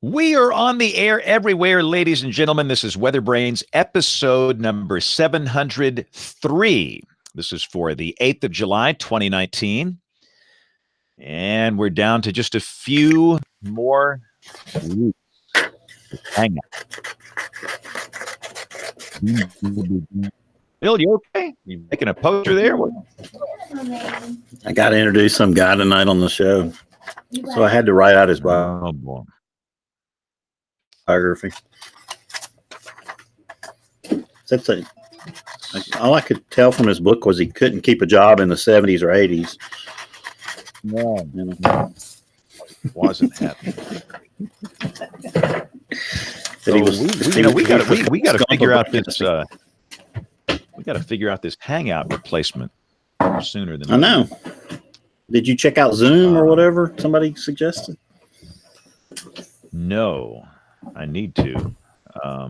We are on the air everywhere, ladies and gentlemen. This is WeatherBrains episode number 703. This is for the 8th of July, 2019. And we're down to just a few more weeks. Hang on. Bill, you okay? You making a poster there? I got to introduce some guy tonight on the show. So I had to write out his boy. biography. That's all I could tell from his book was he couldn't keep a job in the 70s or 80s. No, wasn't happening. So we got to figure out this. We got to figure out this Hangout replacement sooner than I know. Did you check out Zoom or whatever somebody suggested? No, I need to. I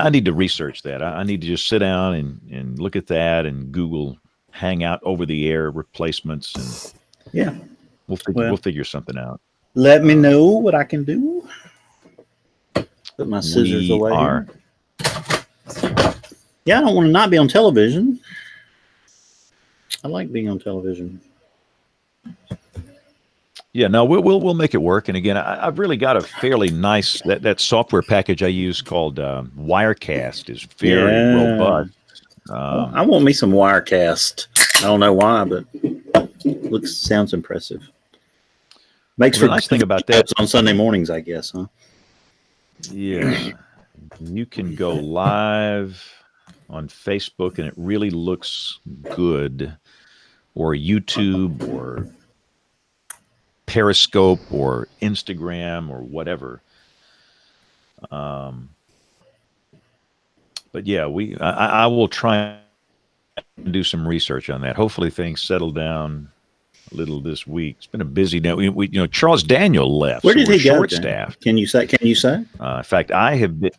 need to research that. I need to just sit down and look at that and Google Hangout over the air replacements, and we'll figure something out. Let me know what I can do. Put my scissors away. Yeah, I don't want to not be on television. I like being on television. Yeah, no, we'll make it work. And again, I've really got a fairly nice that software package I use called Wirecast is very robust. I want me some Wirecast. I don't know why, but sounds impressive. Makes for the nice thing about that on Sunday mornings, I guess, huh? Yeah, you can go live on Facebook, and it really looks good, or YouTube, or Periscope, or Instagram, or whatever. But yeah, I will try and do some research on that. Hopefully, things settle down a little this week. It's been a busy day. We Charles Daniel left. Where did he go? Short-staffed. Can you say? In fact, I have been.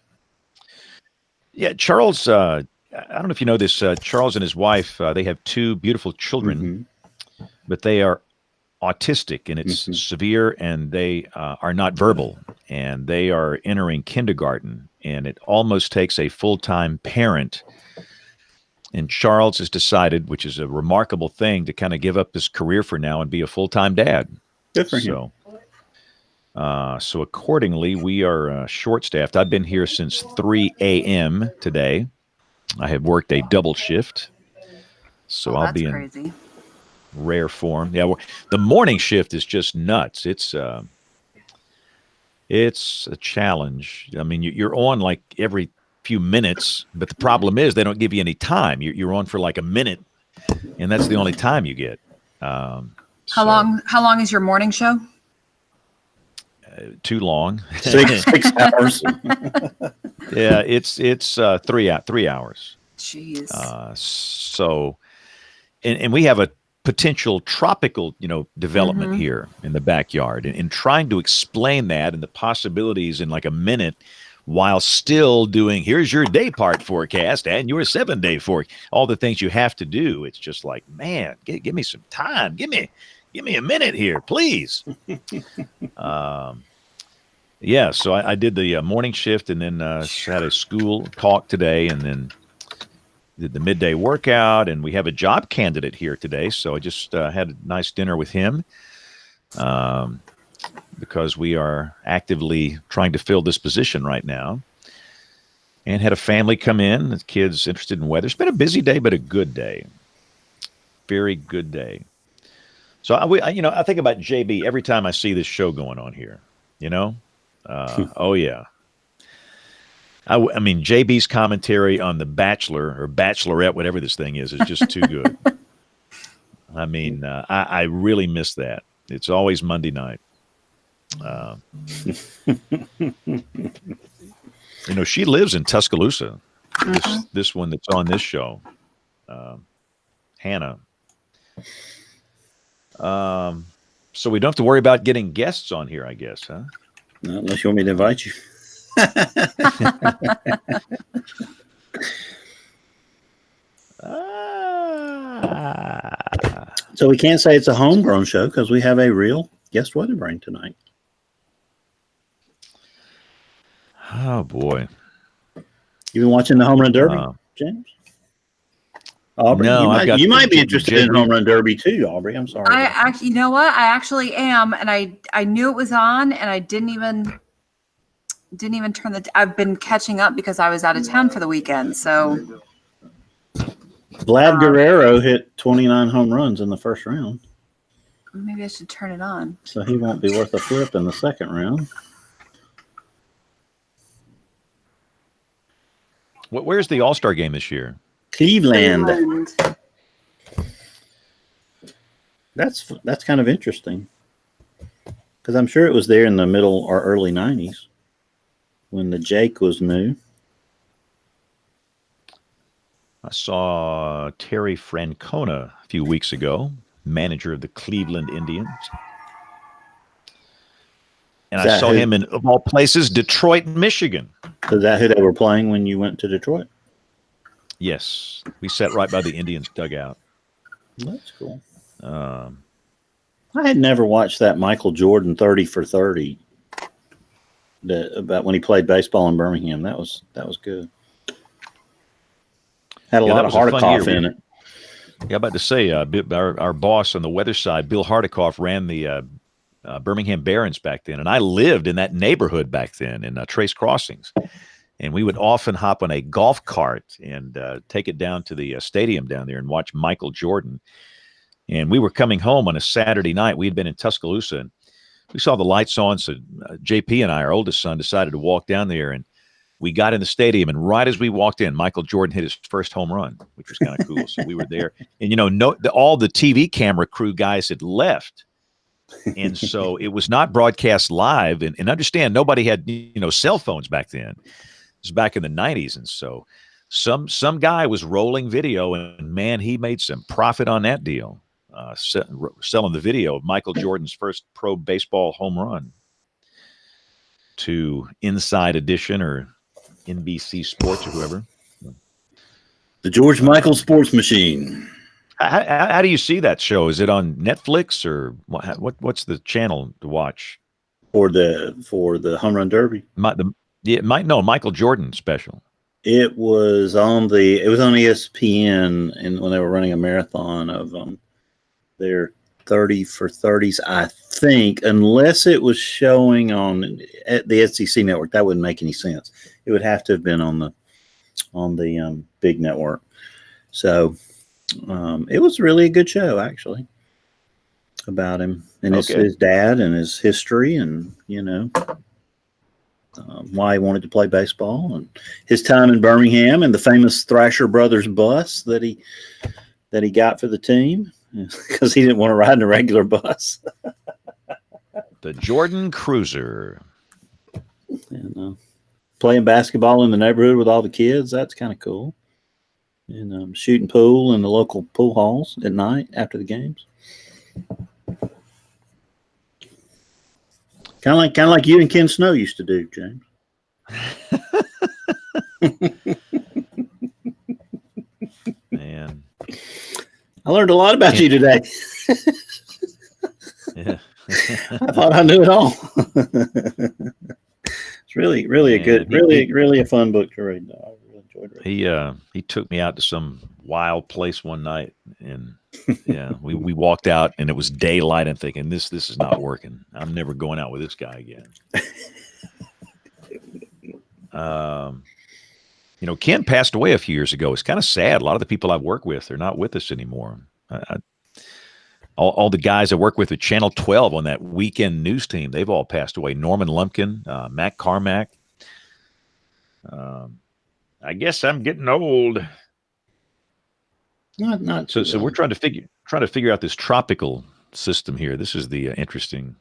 Yeah, Charles. I don't know if you know this. Charles and his wife. They have two beautiful children, but they are autistic, and it's severe, and they are not verbal, and they are entering kindergarten, and it almost takes a full-time parent. And Charles has decided, which is a remarkable thing, to kind of give up his career for now and be a full-time dad. Good for him. So accordingly, we are short-staffed. I've been here since 3 a.m. today. I have worked a double shift, so I'll be in crazy. Rare form. Yeah, the morning shift is just nuts. It's a challenge. I mean, you're on like every few minutes, but the problem is they don't give you any time. You're on for like a minute, and that's the only time you get. How long is your morning show? Too long. 6 hours. Yeah, it's 3 hours. Jeez. So, and we have a potential tropical, development here in the backyard, and trying to explain that and the possibilities in like a minute, while still doing, here's your day part forecast and your 7-day forecast, all the things you have to do. It's just like, man, give me some time. Give me a minute here, please. So I did the morning shift, and then had a school talk today, and then did the midday workout, and we have a job candidate here today. So I just had a nice dinner with him because we are actively trying to fill this position right now, and had a family come in, the kids interested in weather. It's been a busy day, but a good day. Very good day. So I think about JB every time I see this show going on here, oh yeah. I mean, JB's commentary on The Bachelor or Bachelorette, whatever this thing is just too good. I mean, I really miss that. It's always Monday night. She lives in Tuscaloosa. This one that's on this show, Hannah. So we don't have to worry about getting guests on here, I guess, huh? No, unless you want me to invite you. So we can't say it's a homegrown show because we have a real guest WeatherBrain tonight. Oh boy. You been watching the Home Run Derby, James? Aubrey, No, I've got you might be the interested in Home Run Derby too, Aubrey. I'm sorry. I actually, you know what? I actually am, and I knew it was on, and I didn't even turn the. I've been catching up because I was out of town for the weekend. So Vlad Guerrero hit 29 home runs in the first round. Maybe I should turn it on. So he won't be worth a flip in the second round. Where's the All-Star game this year? Cleveland. That's kind of interesting because I'm sure it was there in the middle or early 90s when the Jake was new. I saw Terry Francona a few weeks ago, manager of the Cleveland Indians. And I saw him in, of all places, Detroit, Michigan. Is that who they were playing when you went to Detroit? Yes. We sat right by the Indians dugout. That's cool. I had never watched that Michael Jordan 30 for 30 about when he played baseball in Birmingham. That was good. Had a lot of Hardikoff in it. Yeah, about to say, our boss on the weather side, Bill Hardikoff, ran the Birmingham Barons back then, and I lived in that neighborhood back then in Trace Crossings, and we would often hop on a golf cart and take it down to the stadium down there and watch Michael Jordan. And we were coming home on a Saturday night. We had been in Tuscaloosa, and we saw the lights on, so JP and I, our oldest son, decided to walk down there, and we got in the stadium, and right as we walked in, Michael Jordan hit his first home run, which was kind of cool. So we were there, and all the TV camera crew guys had left, and so it was not broadcast live. And understand, nobody had cell phones back then. It was back in the 90s, and so some guy was rolling video, and man, he made some profit on that deal, selling the video of Michael Jordan's first pro baseball home run to Inside Edition or NBC Sports or whoever. The George Michael Sports Machine. How do you see that show? Is it on Netflix or what's the channel to watch? For the Home Run Derby. Michael Jordan special. It was on ESPN, and when they were running a marathon of their 30 for 30s, I think, unless it was showing at the SEC network, that wouldn't make any sense. It would have to have been on the big network. So it was really a good show, actually, about him and his dad and his history, and why he wanted to play baseball, and his time in Birmingham, and the famous Thrasher Brothers bus that he got for the team because he didn't want to ride in a regular bus. The Jordan Cruiser. And playing basketball in the neighborhood with all the kids, that's kind of cool. And shooting pool in the local pool halls at night after the games. Kind of like you and Ken Snow used to do, James. Man, I learned a lot about you today. Yeah. I thought I knew it all. It's really a good, really a fun book to read. I really enjoyed it. He took me out to some wild place one night, and we walked out, and it was daylight, and thinking this is not working. I'm never going out with this guy again. Ken passed away a few years ago. It's kind of sad. A lot of the people I've worked with are not with us anymore. All the guys I work with at Channel 12 on that weekend news team, they've all passed away. Norman Lumpkin, Matt Carmack. I guess I'm getting old. Not so we're trying to figure out this tropical system here. This is the interesting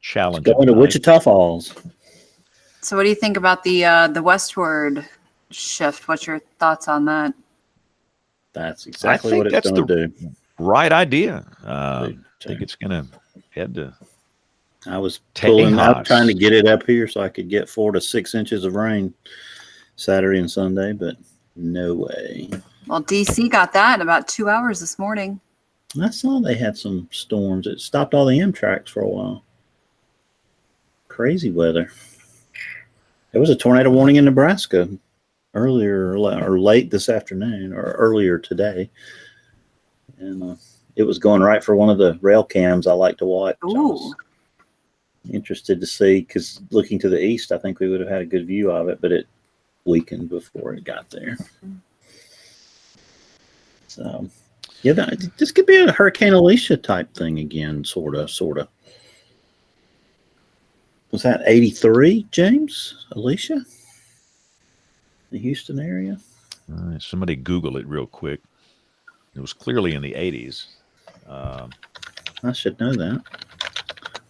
challenge. Going to Wichita Falls. So, what do you think about the westward shift? What's your thoughts on that? That's exactly what it's going to do. Right idea. I think it's going to head to. I was trying to get it up here so I could get 4 to 6 inches of rain Saturday and Sunday, but no way. Well, DC got that in about 2 hours this morning. I saw they had some storms. It stopped all the Amtrak's for a while. Crazy weather. There was a tornado warning in Nebraska earlier or late this afternoon or earlier today. And it was going right for one of the rail cams I like to watch. Ooh. I was interested to see, because looking to the east, I think we would have had a good view of it, but it weakened before it got there. So, yeah, this could be a Hurricane Alicia type thing again, sort of. Was that 83, James? Alicia? The Houston area? Somebody Google it real quick. It was clearly in the 80s. I should know that.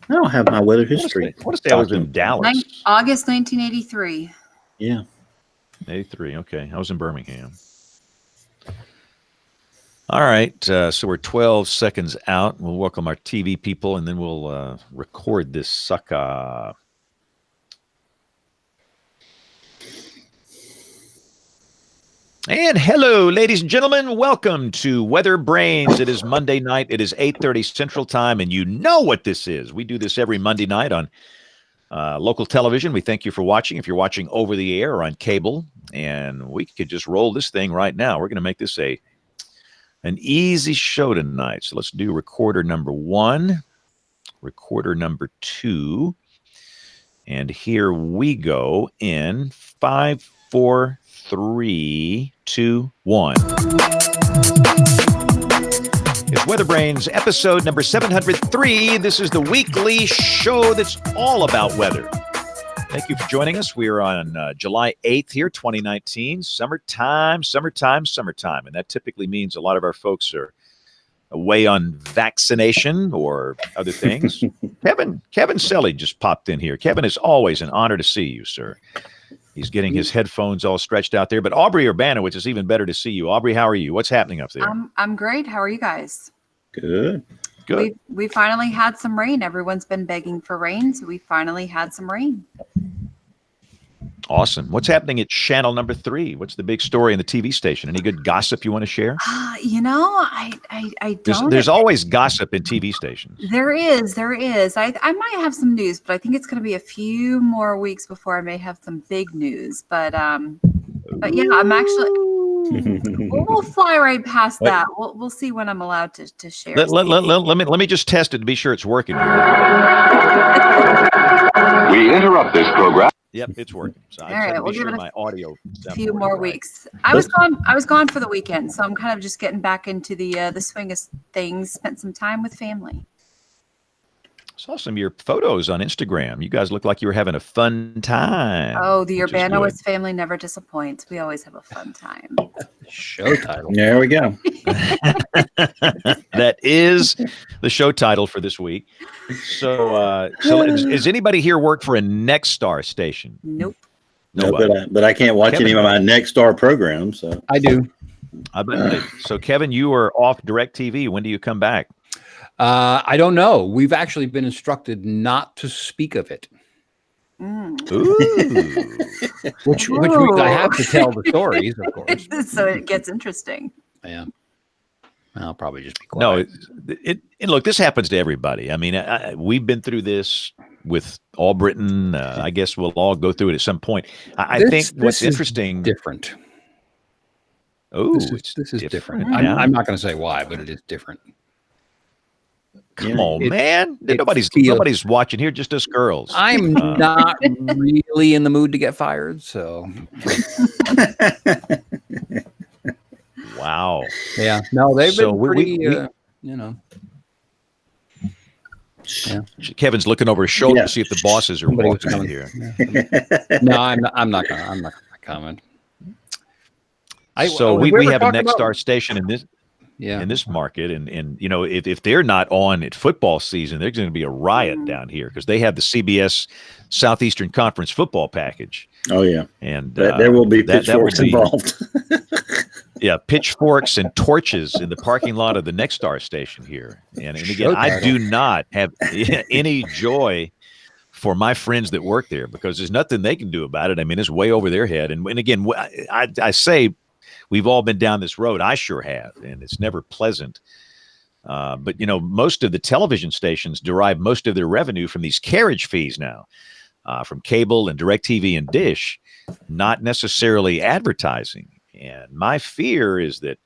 I don't have my weather history. I want to say I was in Dallas. August 1983. Yeah. 83. Okay. I was in Birmingham. All right. So we're 12 seconds out. We'll welcome our TV people, and then we'll record this sucker. And hello, ladies and gentlemen. Welcome to WeatherBrains. It is Monday night. It is 8:30 Central Time, and you know what this is. We do this every Monday night on local television. We thank you for watching. If you're watching over the air or on cable, and we could just roll this thing right now. We're going to make this an easy show tonight. So let's do recorder number 1, recorder number 2, and here we go in 5, 4, 3, 2, 1. It's WeatherBrains episode number 703. This is the weekly show that's all about weather. Thank you for joining us. We are on July 8th here, 2019. Summertime. And that typically means a lot of our folks are away on vaccination or other things. Kevin Selly just popped in here. Kevin, it's always an honor to see you, sir. He's getting his headphones all stretched out there. But Aubrey Urbanowitz, it's even better to see you. Aubrey, how are you? What's happening up there? I'm great. How are you guys? Good. We finally had some rain. Everyone's been begging for rain, so we finally had some rain. Awesome. What's happening at channel number 3? What's the big story in the TV station? Any good gossip you want to share? I don't. There's always gossip in TV stations. There is. I might have some news, but I think it's going to be a few more weeks before I may have some big news. But yeah, I'm actually. We'll fly right past that. We'll see when I'm allowed to share. Let me just test it to be sure it's working. We interrupt this program. Yep, it's working. So all right, we'll give it my audio. A few more weeks. I was gone for the weekend, so I'm kind of just getting back into the swing of things. Spent some time with family. Saw some of your photos on Instagram. You guys look like you were having a fun time. Oh, the Urbanowitz family never disappoints. We always have a fun time. Show title. There we go. That is the show title for this week. So is anybody here work for a Next Star station? Nope. No, but I can't watch any of my Next Star programs. So. I do. So, Kevin, you are off DirecTV. When do you come back? I don't know. We've actually been instructed not to speak of it. Ooh. Which week I have to tell the stories, of course. So it gets interesting. Yeah. I'll probably just be quiet. No, look, this happens to everybody. I mean, we've been through this with All Britain. I guess we'll all go through it at some point. I think what's interesting. Different. Oh, this is different. Yeah. I'm not going to say why, but it is different. Come on, man. Nobody's watching here, just us girls. I'm not really in the mood to get fired, so. Wow. Yeah. No, they've been pretty, Yeah. Kevin's looking over his shoulder to see if the bosses are walking in here. Yeah. No, I'm not gonna comment. So we have a Next Star station in this. Yeah. In this market, and you know, if they're not on at football season, there's going to be a riot down here because they have the CBS Southeastern Conference football package. Oh yeah, and there will be pitchforks involved. Yeah, pitchforks and torches in the parking lot of the Next Star station here. And again, I do not have any joy for my friends that work there because there's nothing they can do about it. I mean, it's way over their head. And again, I say. We've all been down this road. I sure have, and it's never pleasant But, most of the television stations derive most of their revenue from these carriage fees now, from cable and DirecTV and Dish, not necessarily advertising. And my fear is that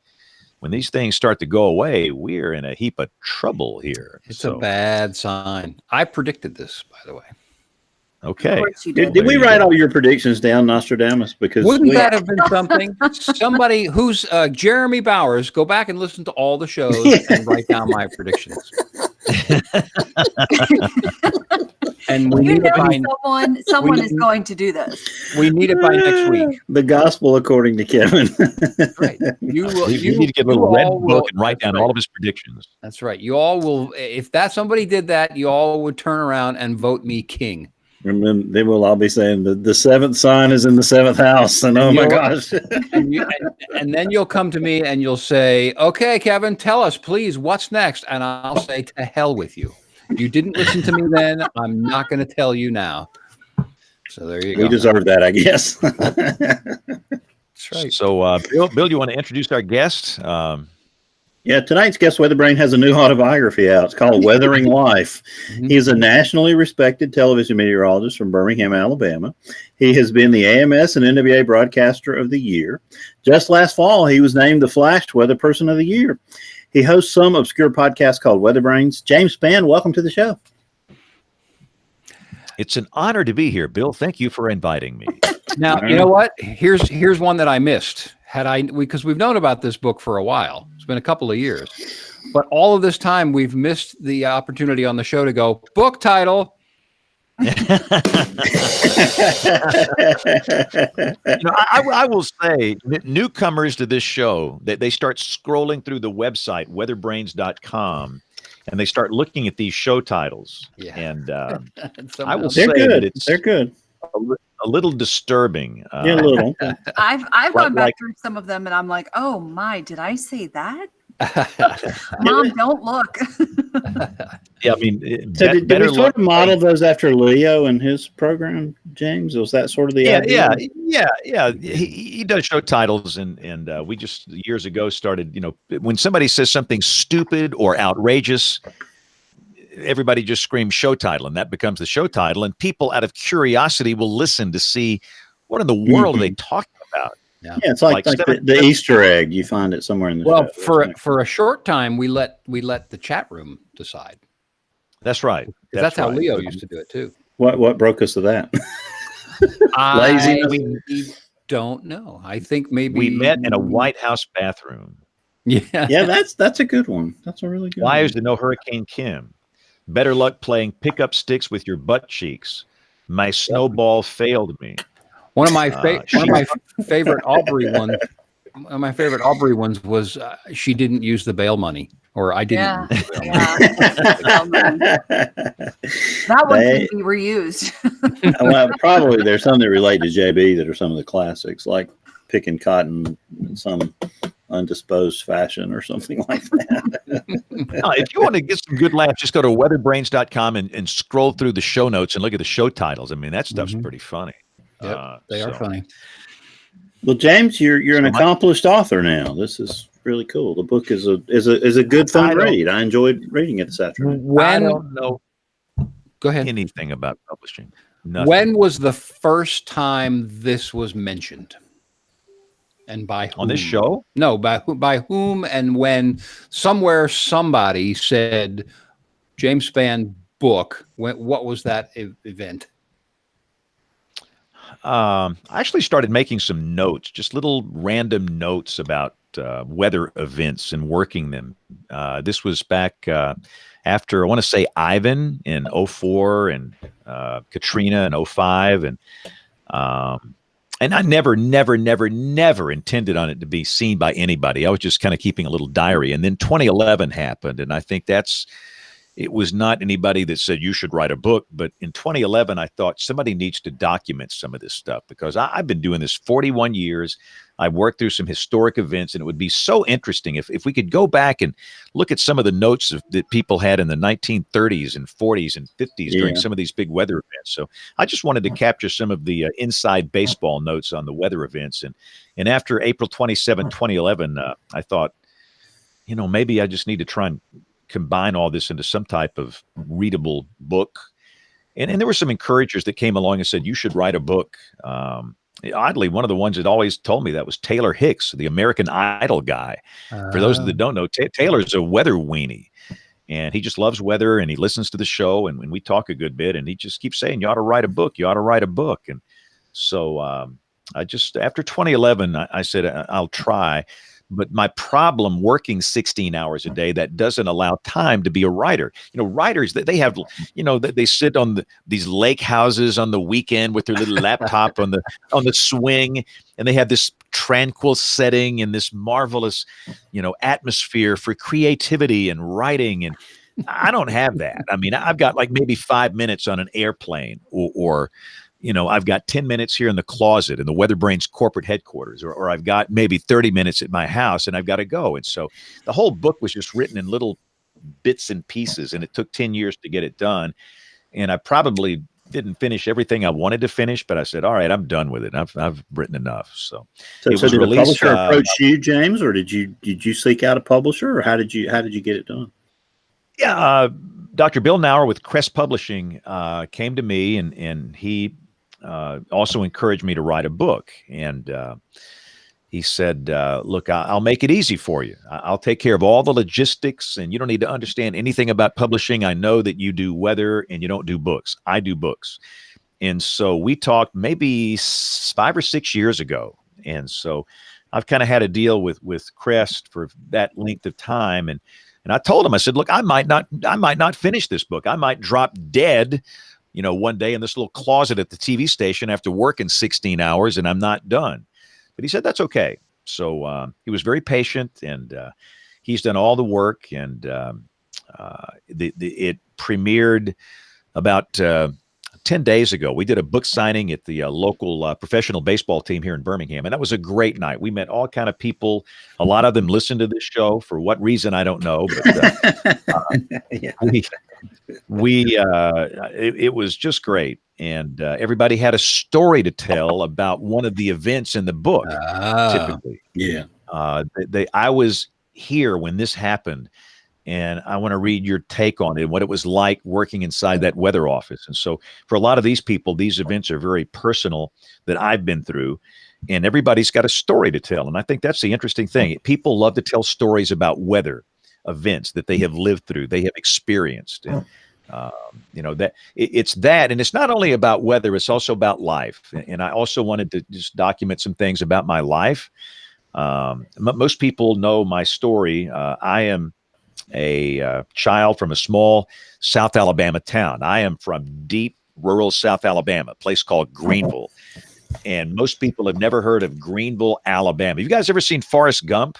when these things start to go away, we're in a heap of trouble here. It's a bad sign. I predicted this, by the way. Okay. Of course you Did did. we write all your predictions down, Nostradamus? Because Wouldn't that have been something? Somebody who's Jeremy Bowers, go back and listen to all the shows and write down my predictions. And we need it by someone is going to do this. We need it by next week. The gospel according to Kevin. Right. You will. You need to get a little red book and write down all of his predictions. That's right. You all will. If somebody did that, you all would turn around and vote me king. And then they will all be saying the seventh sign is in the seventh house. And oh my gosh. And then you'll come to me and you'll say, okay, Kevin, tell us, please, what's next? And I'll say, to hell with you. You didn't listen to me then. I'm not going to tell you now. So there you go. We deserve that, I guess. That's right. So, Bill, you want to introduce our guest? Yeah, tonight's guest, WeatherBrain, has a new autobiography out. It's called Weathering Life. He is a nationally respected television meteorologist from Birmingham, Alabama. He has been the AMS and NWA Broadcaster of the Year. Just last fall, he was named the Flash Weather Person of the Year. He hosts some obscure podcast called WeatherBrains. James Spann, welcome to the show. It's an honor to be here, Bill. Thank you for inviting me. Now, you know what? Here's one that I missed. Because we've known about this book for a while. It's been a couple of years. But all of this time, we've missed the opportunity on the show to go, book title. I will say, newcomers to this show, they start scrolling through the website, weatherbrains.com, and they start looking at these show titles. Yeah. And I will say that they're good. A little disturbing. Yeah, a little. I've gone back through some of them, and I'm like, oh my, did I say that? Mom, don't look. Yeah, I mean, so did we sort of model those after Leo and his program, James? Was that sort of the idea? Yeah. He does show titles, and we just years ago started. When somebody says something stupid or outrageous, everybody just screams show title, and that becomes the show title. And people, out of curiosity, will listen to see what in the world are they talking about. Yeah, it's like the Easter egg. You find it somewhere in the show. For a short time, we let the chat room decide. That's right. That's how Leo used to do it too. What broke us to that? Laziness. We don't know. I think maybe we met in a White House bathroom. Yeah, that's a good one. That's a really good Wires one. to know Hurricane Kim. Better luck playing pickup sticks with your butt cheeks. My snowball failed me. One of my favorite Aubrey ones. One of my favorite Aubrey ones was she didn't use the bail money, or I didn't. Use the bail money. That one can be reused. Well, probably there's some that relate to JB that are some of the classics, like picking cotton in some undisposed fashion or something like that. If you want to get some good laughs, just go to weatherbrains.com and scroll through the show notes and look at the show titles. I mean, that stuff's pretty funny. Yep, they are funny. Well, James, you're an accomplished author now. This is really cool. The book is a good fun read. I enjoyed reading it this afternoon. I don't know. Go ahead. Anything about publishing? Nothing. When was the first time this was mentioned? And by whom? On this show? No, by whom and when? Somewhere somebody said James Spann book. What was that event? I actually started making some notes, just little random notes about weather events and working them. This was back after, I want to say, Ivan in 2004 and Katrina in 2005. And I never intended on it to be seen by anybody. I was just kind of keeping a little diary. And then 2011 happened, and I think it was not anybody that said you should write a book, but in 2011, I thought somebody needs to document some of this stuff because I've been doing this 41 years. I've worked through some historic events, and it would be so interesting if we could go back and look at some of the notes that people had in the 1930s and 40s and 50s during some of these big weather events. So I just wanted to capture some of the inside baseball notes on the weather events. And after April 27, 2011, I thought, maybe I just need to try and combine all this into some type of readable book. And there were some encouragers that came along and said, you should write a book. Oddly, one of the ones that always told me that was Taylor Hicks, the American Idol guy. For those that don't know, Taylor's a weather weenie. And he just loves weather, and he listens to the show, and we talk a good bit, and he just keeps saying, you ought to write a book. You ought to write a book. And so I just, after 2011, I said, I'll try. But my problem working 16 hours a day, that doesn't allow time to be a writer. Writers, they have, they sit on these lake houses on the weekend with their little laptop on the swing, and they have this tranquil setting and this marvelous, atmosphere for creativity and writing. And I don't have that. I mean, I've got like maybe 5 minutes on an airplane or I've got 10 minutes here in the closet in the WeatherBrains corporate headquarters, or I've got maybe 30 minutes at my house and I've got to go. And so the whole book was just written in little bits and pieces, and it took 10 years to get it done. And I probably didn't finish everything I wanted to finish, but I said, all right, I'm done with it. I've written enough. So did the publisher approach you, James, or did you seek out a publisher, or how did you get it done? Yeah. Dr. Bill Nauer with Crest Publishing came to me, and he also encouraged me to write a book. And he said, look, I'll make it easy for you. I'll take care of all the logistics, and you don't need to understand anything about publishing. I know that you do weather and you don't do books. I do books. And so we talked maybe 5 or 6 years ago. And so I've kind of had a deal with Crest for that length of time. And I told him, I said, look, I might not finish this book. I might drop dead, one day in this little closet at the TV station after working 16 hours, and I'm not done. But he said, that's okay. So he was very patient, and he's done all the work. And it premiered about 10 days ago. We did a book signing at the local professional baseball team here in Birmingham, and that was a great night. We met all kind of people. A lot of them listened to this show for what reason, I don't know. But Yeah. it was just great. And everybody had a story to tell about one of the events in the book. Typically. Yeah. I was here when this happened, and I want to read your take on it and what it was like working inside that weather office. And so for a lot of these people, these events are very personal that I've been through, and everybody's got a story to tell. And I think that's the interesting thing. People love to tell stories about weather events that they have lived through, they have experienced. And that it's that, and it's not only about weather, it's also about life. And I also wanted to just document some things about my life. Most people know my story. I am a child from a small South Alabama town. I am from deep rural South Alabama, a place called Greenville. And most people have never heard of Greenville, Alabama. Have you guys ever seen Forrest Gump?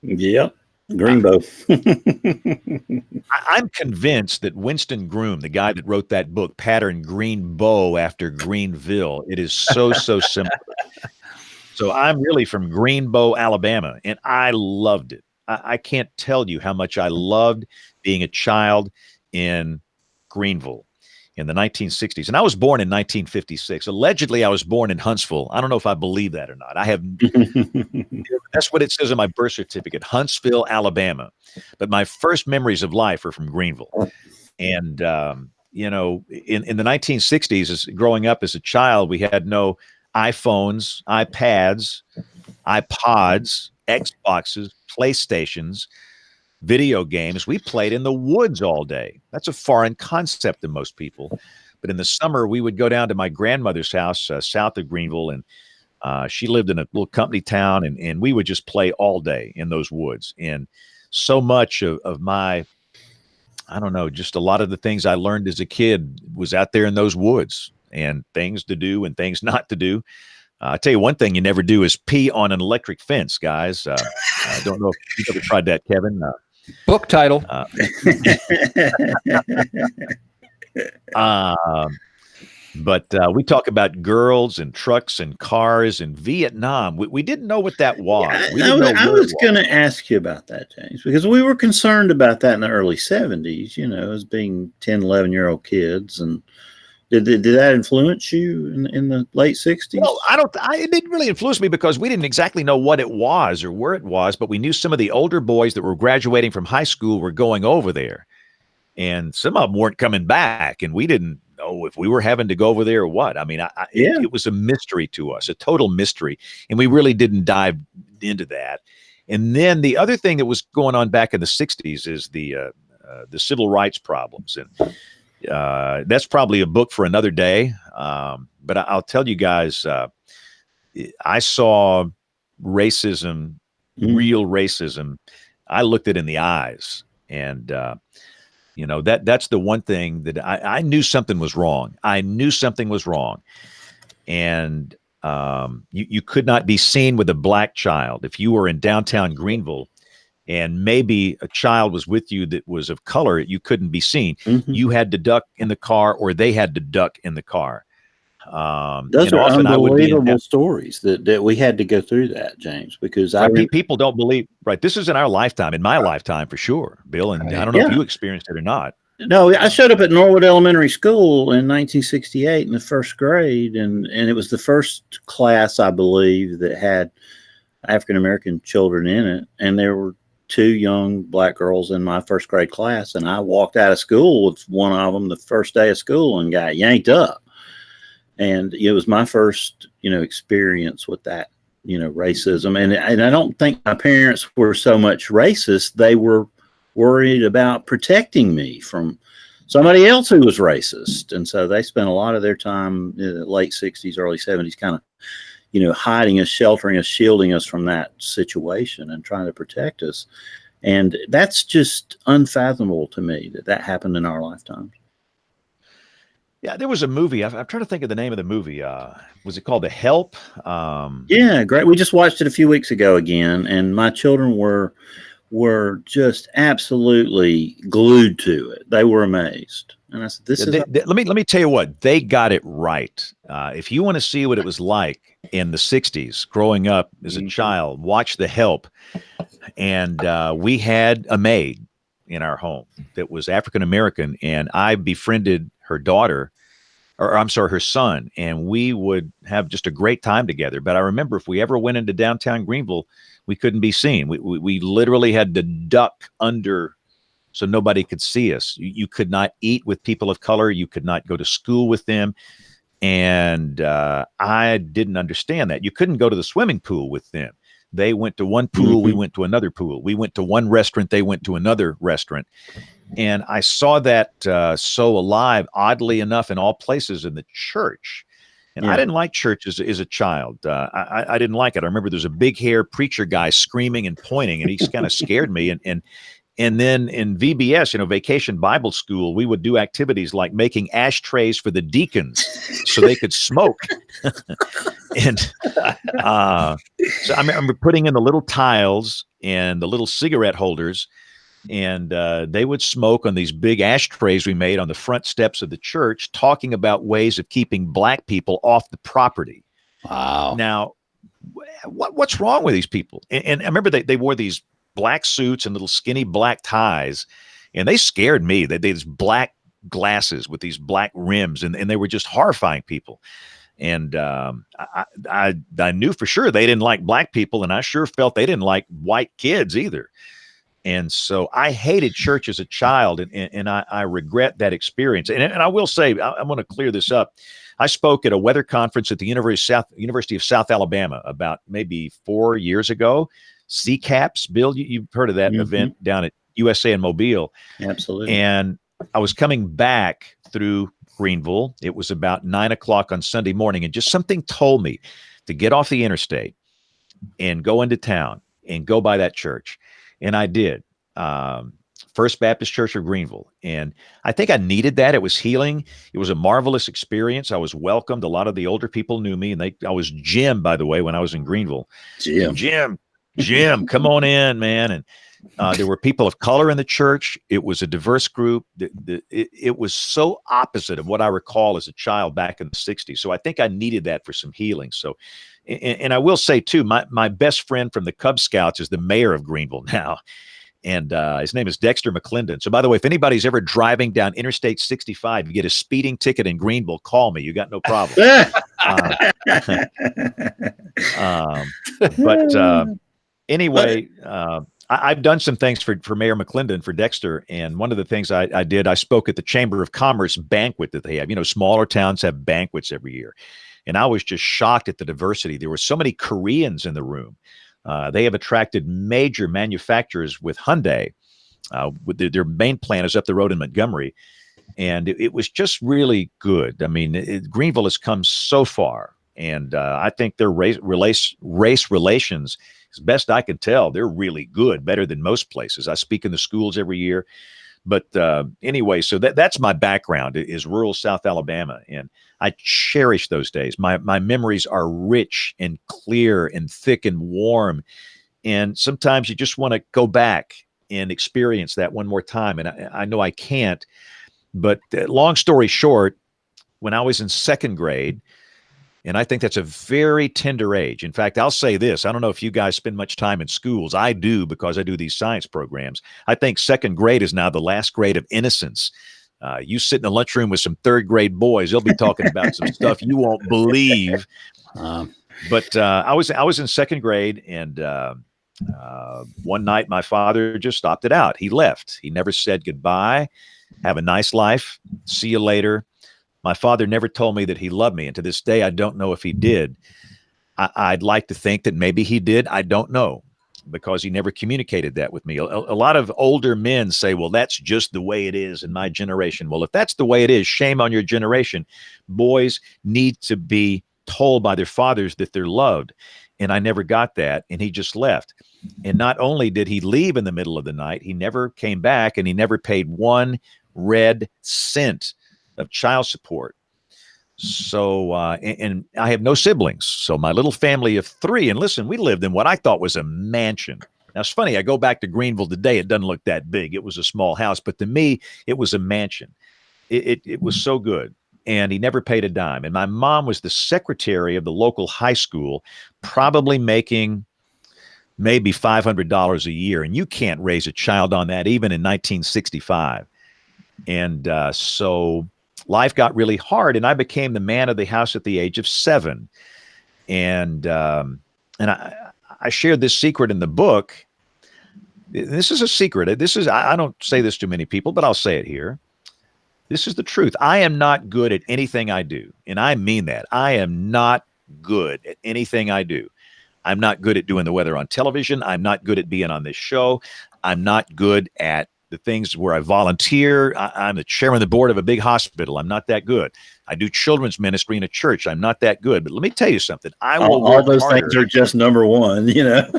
Yep. Greenbow. I'm convinced that Winston Groom, the guy that wrote that book, patterned Green Bow after Greenville. It is so simple. So I'm really from Greenbow, Alabama, and I loved it. I can't tell you how much I loved being a child in Greenville in the 1960s. And I was born in 1956. Allegedly, I was born in Huntsville. I don't know if I believe that or not. That's what it says on my birth certificate, Huntsville, Alabama. But my first memories of life are from Greenville. And, in the 1960s, growing up as a child, we had no iPhones, iPads, iPods, Xboxes, PlayStations, video games. We played in the woods all day. That's a foreign concept to most people. But in the summer, we would go down to my grandmother's house south of Greenville, and she lived in a little company town, and we would just play all day in those woods. And so much of my, I don't know, just a lot of the things I learned as a kid was out there in those woods, and things to do and things not to do. I'll tell you one thing you never do is pee on an electric fence, guys. I don't know if you've ever tried that, Kevin. Book title. But we talk about girls and trucks and cars and Vietnam. We didn't know what that was. Yeah, I was going to ask you about that, James, because we were concerned about that in the early 70s, as being 10, 11-year-old kids. And Did that influence you in the late 60s? Well, it didn't really influence me because we didn't exactly know what it was or where it was, but we knew some of the older boys that were graduating from high school were going over there, and some of them weren't coming back, and we didn't know if we were having to go over there or what. I mean, it was a mystery to us, a total mystery, and we really didn't dive into that. And then the other thing that was going on back in the 60s is the civil rights problems, and that's probably a book for another day. But I'll tell you guys, I saw racism, real racism. I looked it in the eyes, and that's the one thing that I knew something was wrong. I knew something was wrong, and you could not be seen with a black child if you were in downtown Greenville. And maybe a child was with you that was of color, you couldn't be seen. You had to duck in the car, or they had to duck in the car. Those are unbelievable stories that we had to go through that, James, because people don't believe. Right, this is in our lifetime, in my lifetime for sure, Bill. And I don't know if you experienced it or not. No, I showed up at Norwood Elementary School in 1968 in the first grade, and it was the first class, I believe, that had African American children in it, and there were 2 young black girls in my first grade class, and I walked out of school with one of them the first day of school and got yanked up. And it was my first, experience with that, racism. And I don't think my parents were so much racist. They were worried about protecting me from somebody else who was racist. And so they spent a lot of their time in the late 60s, early 70s, kind of, hiding us, sheltering us, shielding us from that situation and trying to protect us. And that's just unfathomable to me that happened in our lifetimes. Yeah, there was a movie. I'm trying to think of the name of the movie. Was it called The Help? Yeah, great. We just watched it a few weeks ago again, and my children were just absolutely glued to it. They were amazed. And I said, let me tell you what, they got it right. If you want to see what it was like in the 60s, growing up as a child, watch The Help. And we had a maid in our home that was African American, and I befriended her daughter, or I'm sorry, her son, and we would have just a great time together. But I remember if we ever went into downtown Greenville, we couldn't be seen. We literally had to duck under so nobody could see us. You could not eat with people of color. You could not go to school with them. And I didn't understand that. You couldn't go to the swimming pool with them. They went to one pool, we went to another pool. We went to one restaurant, they went to another restaurant. And I saw that so alive, oddly enough, in all places in the church. And I didn't like church as a child. I didn't like it. I remember there's a big hair preacher guy screaming and pointing, and he kind of scared me. And then in VBS, Vacation Bible School, we would do activities like making ashtrays for the deacons so they could smoke. And so I remember putting in the little tiles and the little cigarette holders, and they would smoke on these big ashtrays we made on the front steps of the church, talking about ways of keeping black people off the property. Wow. Now, what's wrong with these people? And I remember they wore these black suits and little skinny black ties, and they scared me. They had these black glasses with these black rims, and they were just horrifying people. And I knew for sure they didn't like black people, and I sure felt they didn't like white kids either. And so I hated church as a child, and I regret that experience. And I will say, I'm going to clear this up. I spoke at a weather conference at the University of South Alabama about maybe 4 years ago. CCAPS, Bill, you've heard of that event down at USA in Mobile. Absolutely. And I was coming back through Greenville. It was about 9 o'clock on Sunday morning, and just something told me to get off the interstate and go into town and go by that church. And I did. First Baptist Church of Greenville. And I think I needed that. It was healing. It was a marvelous experience. I was welcomed. A lot of the older people knew me, and I was Jim, by the way, when I was in Greenville. Jim, come on in, man. And there were people of color in the church. It was a diverse group. It was so opposite of what I recall as a child back in the 60s. So I think I needed that for some healing. So, and I will say too, my best friend from the Cub Scouts is the mayor of Greenville now. And his name is Dexter McClendon. So, by the way, if anybody's ever driving down Interstate 65, you get a speeding ticket in Greenville, call me. You got no problem. But anyway, I've done some things for Mayor McClendon, for Dexter. And one of the things I did, I spoke at the Chamber of Commerce banquet that they have. You know, smaller towns have banquets every year. And I was just shocked at the diversity. There were so many Koreans in the room. They have attracted major manufacturers with Hyundai. With their main plant is up the road in Montgomery. And it was just really good. I mean, Greenville has come so far. And I think their race relations, as best I can tell, they're really good, better than most places. I speak in the schools every year. But anyway, so that's my background, is rural South Alabama. And I cherish those days. My memories are rich and clear and thick and warm. And sometimes you just want to go back and experience that one more time. And I know I can't. But long story short, when I was in second grade, and I think that's a very tender age. In fact, I'll say this. I don't know if you guys spend much time in schools. I do, because I do these science programs. I think second grade is now the last grade of innocence. You sit in the lunchroom with some third grade boys. They'll be talking about some stuff you won't believe. But I was in second grade, and one night my father just stopped it out. He left. He never said goodbye. Have a nice life. See you later. My father never told me that he loved me. And to this day, I don't know if he did. I'd like to think that maybe he did. I don't know, because he never communicated that with me. A lot of older men say, well, that's just the way it is in my generation. Well, if that's the way it is, shame on your generation. Boys need to be told by their fathers that they're loved. And I never got that. And he just left. And not only did he leave in the middle of the night, he never came back, and he never paid 1 red cent of child support. So, and I have no siblings. So my little family of 3, and listen, we lived in what I thought was a mansion. Now, it's funny, I go back to Greenville today, it doesn't look that big. It was a small house, but to me, it was a mansion. It was so good. And he never paid a dime. And my mom was the secretary of the local high school, probably making maybe $500 a year. And you can't raise a child on that, even in 1965. And so life got really hard, and I became the man of the house at the age of 7. And I shared this secret in the book. This is a secret. I don't say this to many people, but I'll say it here. This is the truth. I am not good at anything I do. And I mean that. I am not good at anything I do. I'm not good at doing the weather on television. I'm not good at being on this show. I'm not good at the things where I volunteer. I'm the chairman of the board of a big hospital. I'm not that good. I do children's ministry in a church. I'm not that good. But let me tell you something. All those things are just number one, you know.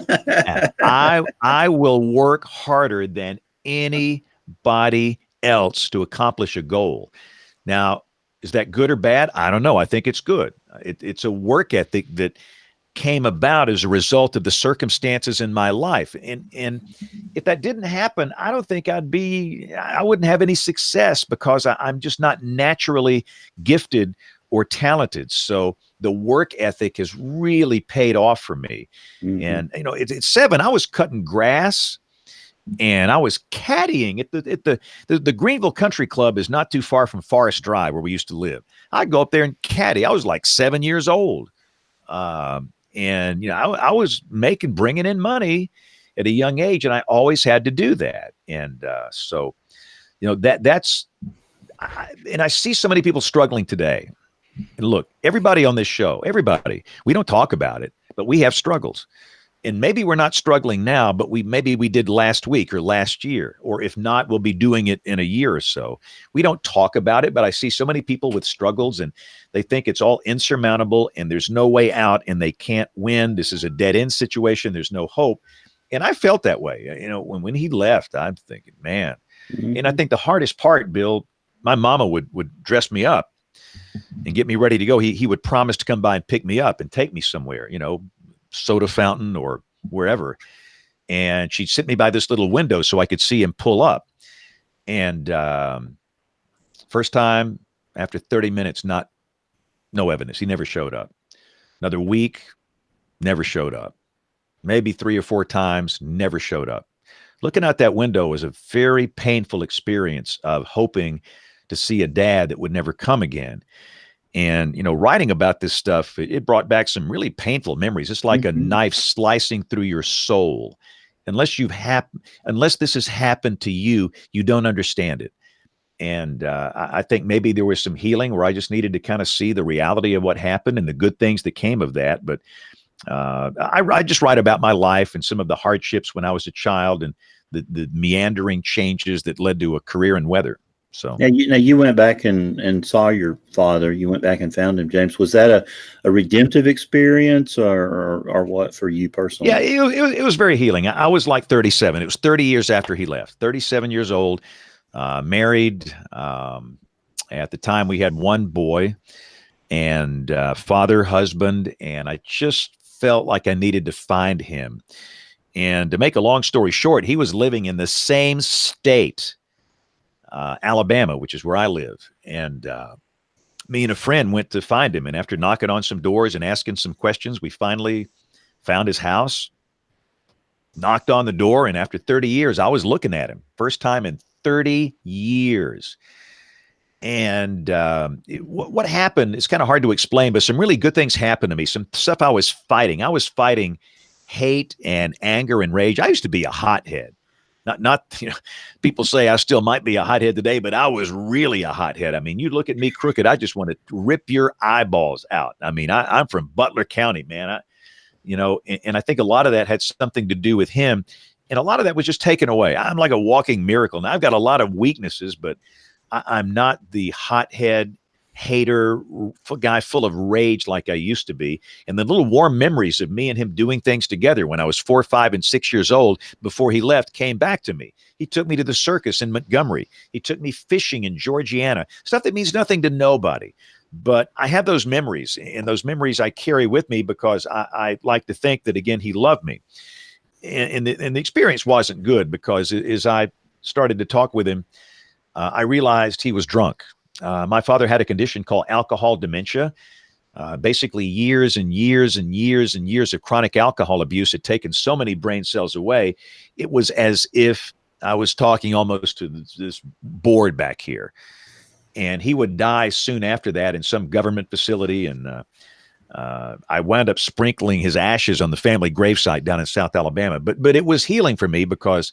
I will work harder than anybody else to accomplish a goal. Now, is that good or bad? I don't know. I think it's good. It's a work ethic that came about as a result of the circumstances in my life. And if that didn't happen, I don't think I wouldn't have any success, because I'm just not naturally gifted or talented. So the work ethic has really paid off for me. Mm-hmm. And, you know, at 7, I was cutting grass, and I was caddying at the Greenville Country Club is not too far from Forest Drive, where we used to live. I'd go up there and caddy. I was like 7 years old. And, you know, I was bringing in money at a young age, and I always had to do that. And so, you know, that's and I see so many people struggling today. And look, everybody on this show, we don't talk about it, but we have struggles. And maybe we're not struggling now, but maybe we did last week or last year, or if not, we'll be doing it in a year or so. We don't talk about it, but I see so many people with struggles, and they think it's all insurmountable and there's no way out and they can't win. This is a dead end situation. There's no hope. And I felt that way. You know, when he left, I'm thinking, man. Mm-hmm. And I think the hardest part, Bill, my mama would dress me up and get me ready to go. He would promise to come by and pick me up and take me somewhere, you know, soda fountain or wherever. And she'd sit me by this little window so I could see him pull up. And first time, after 30 minutes, no evidence. He never showed up. Another week, never showed up. Maybe 3 or 4 times, never showed up. looking out that window was a very painful experience of hoping to see a dad that would never come again. And, writing about this stuff, it brought back some really painful memories. It's like a knife slicing through your soul. Unless this has happened to you, you don't understand it. And I think maybe there was some healing where I just needed to kind of see the reality of what happened and the good things that came of that. But I just write about my life and some of the hardships when I was a child and the meandering changes that led to a career in weather. So now you went back and saw your father. You went back and found him, James. Was that a redemptive experience or what for you personally? Yeah, it was very healing. I was like 37. It was 30 years after he left. 37 years old, married. At the time, we had one boy, and father, husband, and I just felt like I needed to find him. And to make a long story short, he was living in the same state, Alabama, which is where I live. And me and a friend went to find him. And after knocking on some doors and asking some questions, we finally found his house, knocked on the door. And after 30 years, I was looking at him. First time in 30 years. And what happened, it's kind of hard to explain, but some really good things happened to me. Some stuff I was fighting. I was fighting hate and anger and rage. I used to be a hothead. Not people say I still might be a hothead today, but I was really a hothead. I mean, you look at me crooked, I just want to rip your eyeballs out. I mean, I'm from Butler County, man. And I think a lot of that had something to do with him. And a lot of that was just taken away. I'm like a walking miracle. Now, I've got a lot of weaknesses, but I'm not the hothead hater guy full of rage like I used to be. And the little warm memories of me and him doing things together when I was 4, 5, and 6 years old before he left came back to me. He took me to the circus in Montgomery. He took me fishing in Georgiana, stuff that means nothing to nobody. But I have those memories, and those memories I carry with me because I like to think that, again, he loved me. And the experience wasn't good because as I started to talk with him, I realized he was drunk. My father had a condition called alcohol dementia. Basically, years and years and years and years of chronic alcohol abuse had taken so many brain cells away. It was as if I was talking almost to this board back here. And he would die soon after that in some government facility. And I wound up sprinkling his ashes on the family gravesite down in South Alabama. But it was healing for me because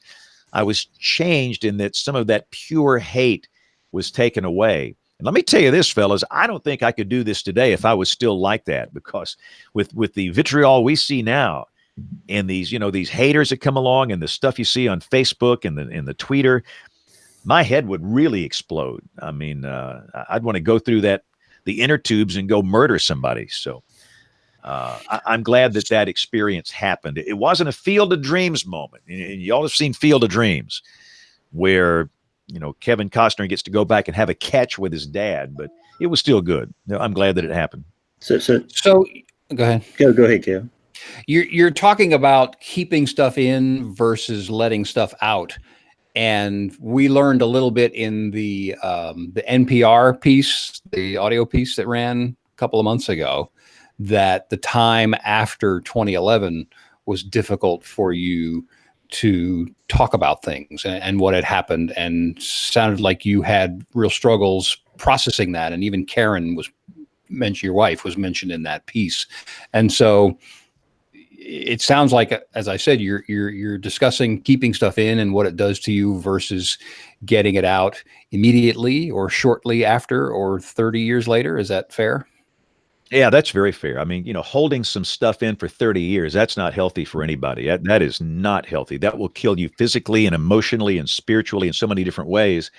I was changed in that some of that pure hate was taken away. And let me tell you this, fellas, I don't think I could do this today if I was still like that, because with the vitriol we see now and these haters that come along and the stuff you see on Facebook and the Twitter, my head would really explode. I mean, I'd want to go through the inner tubes and go murder somebody. So I'm glad that experience happened. It wasn't a Field of Dreams moment. And you all have seen Field of Dreams where Kevin Costner gets to go back and have a catch with his dad, but it was still good. I'm glad that it happened. So go ahead. Go ahead, Kev. You're talking about keeping stuff in versus letting stuff out. And we learned a little bit in the NPR piece, the audio piece that ran a couple of months ago, that the time after 2011 was difficult for you to talk about things and what had happened, and sounded like you had real struggles processing that. And even Karen your wife was mentioned in that piece. And so it sounds like, as I said, you're discussing keeping stuff in and what it does to you versus getting it out immediately or shortly after or 30 years later. Is that fair? Yeah, that's very fair. I mean, holding some stuff in for 30 years, that's not healthy for anybody. That is not healthy. That will kill you physically and emotionally and spiritually in so many different ways.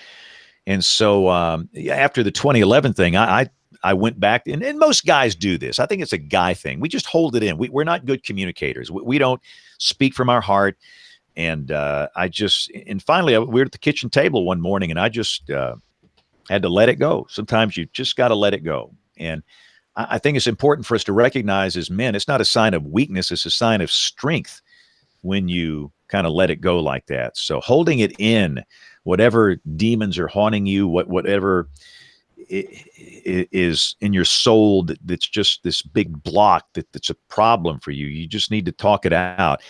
And so after the 2011 thing, I went back, and most guys do this. I think it's a guy thing. We just hold it in. We're not good communicators. We don't speak from our heart. And finally, we were at the kitchen table one morning, and I just had to let it go. Sometimes you just got to let it go. And I think it's important for us to recognize as men, it's not a sign of weakness, it's a sign of strength when you kind of let it go like that. So holding it in, whatever demons are haunting you, whatever is in your soul that's just this big block that's a problem for you, you just need to talk it out.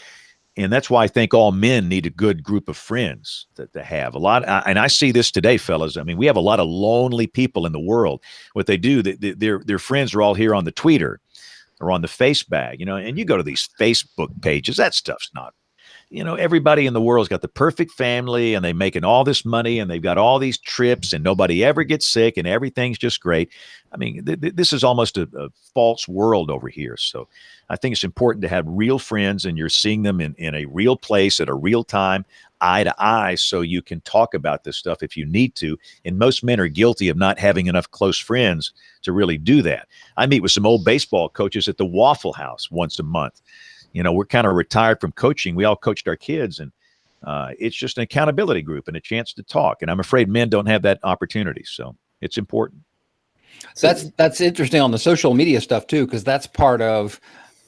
And that's why I think all men need a good group of friends to have a lot. And I see this today, fellas. I mean, we have a lot of lonely people in the world. What they do, their friends are all here on the Twitter or on the face bag, and you go to these Facebook pages, that stuff's not, everybody in the world's got the perfect family and they're making all this money and they've got all these trips and nobody ever gets sick and everything's just great. I mean, this is almost a false world over here. So I think it's important to have real friends and you're seeing them in a real place at a real time, eye to eye, so you can talk about this stuff if you need to. And most men are guilty of not having enough close friends to really do that. I meet with some old baseball coaches at the Waffle House once a month. We're kind of retired from coaching. We all coached our kids, and it's just an accountability group and a chance to talk. And I'm afraid men don't have that opportunity. So it's important. That's interesting on the social media stuff too, because that's part of,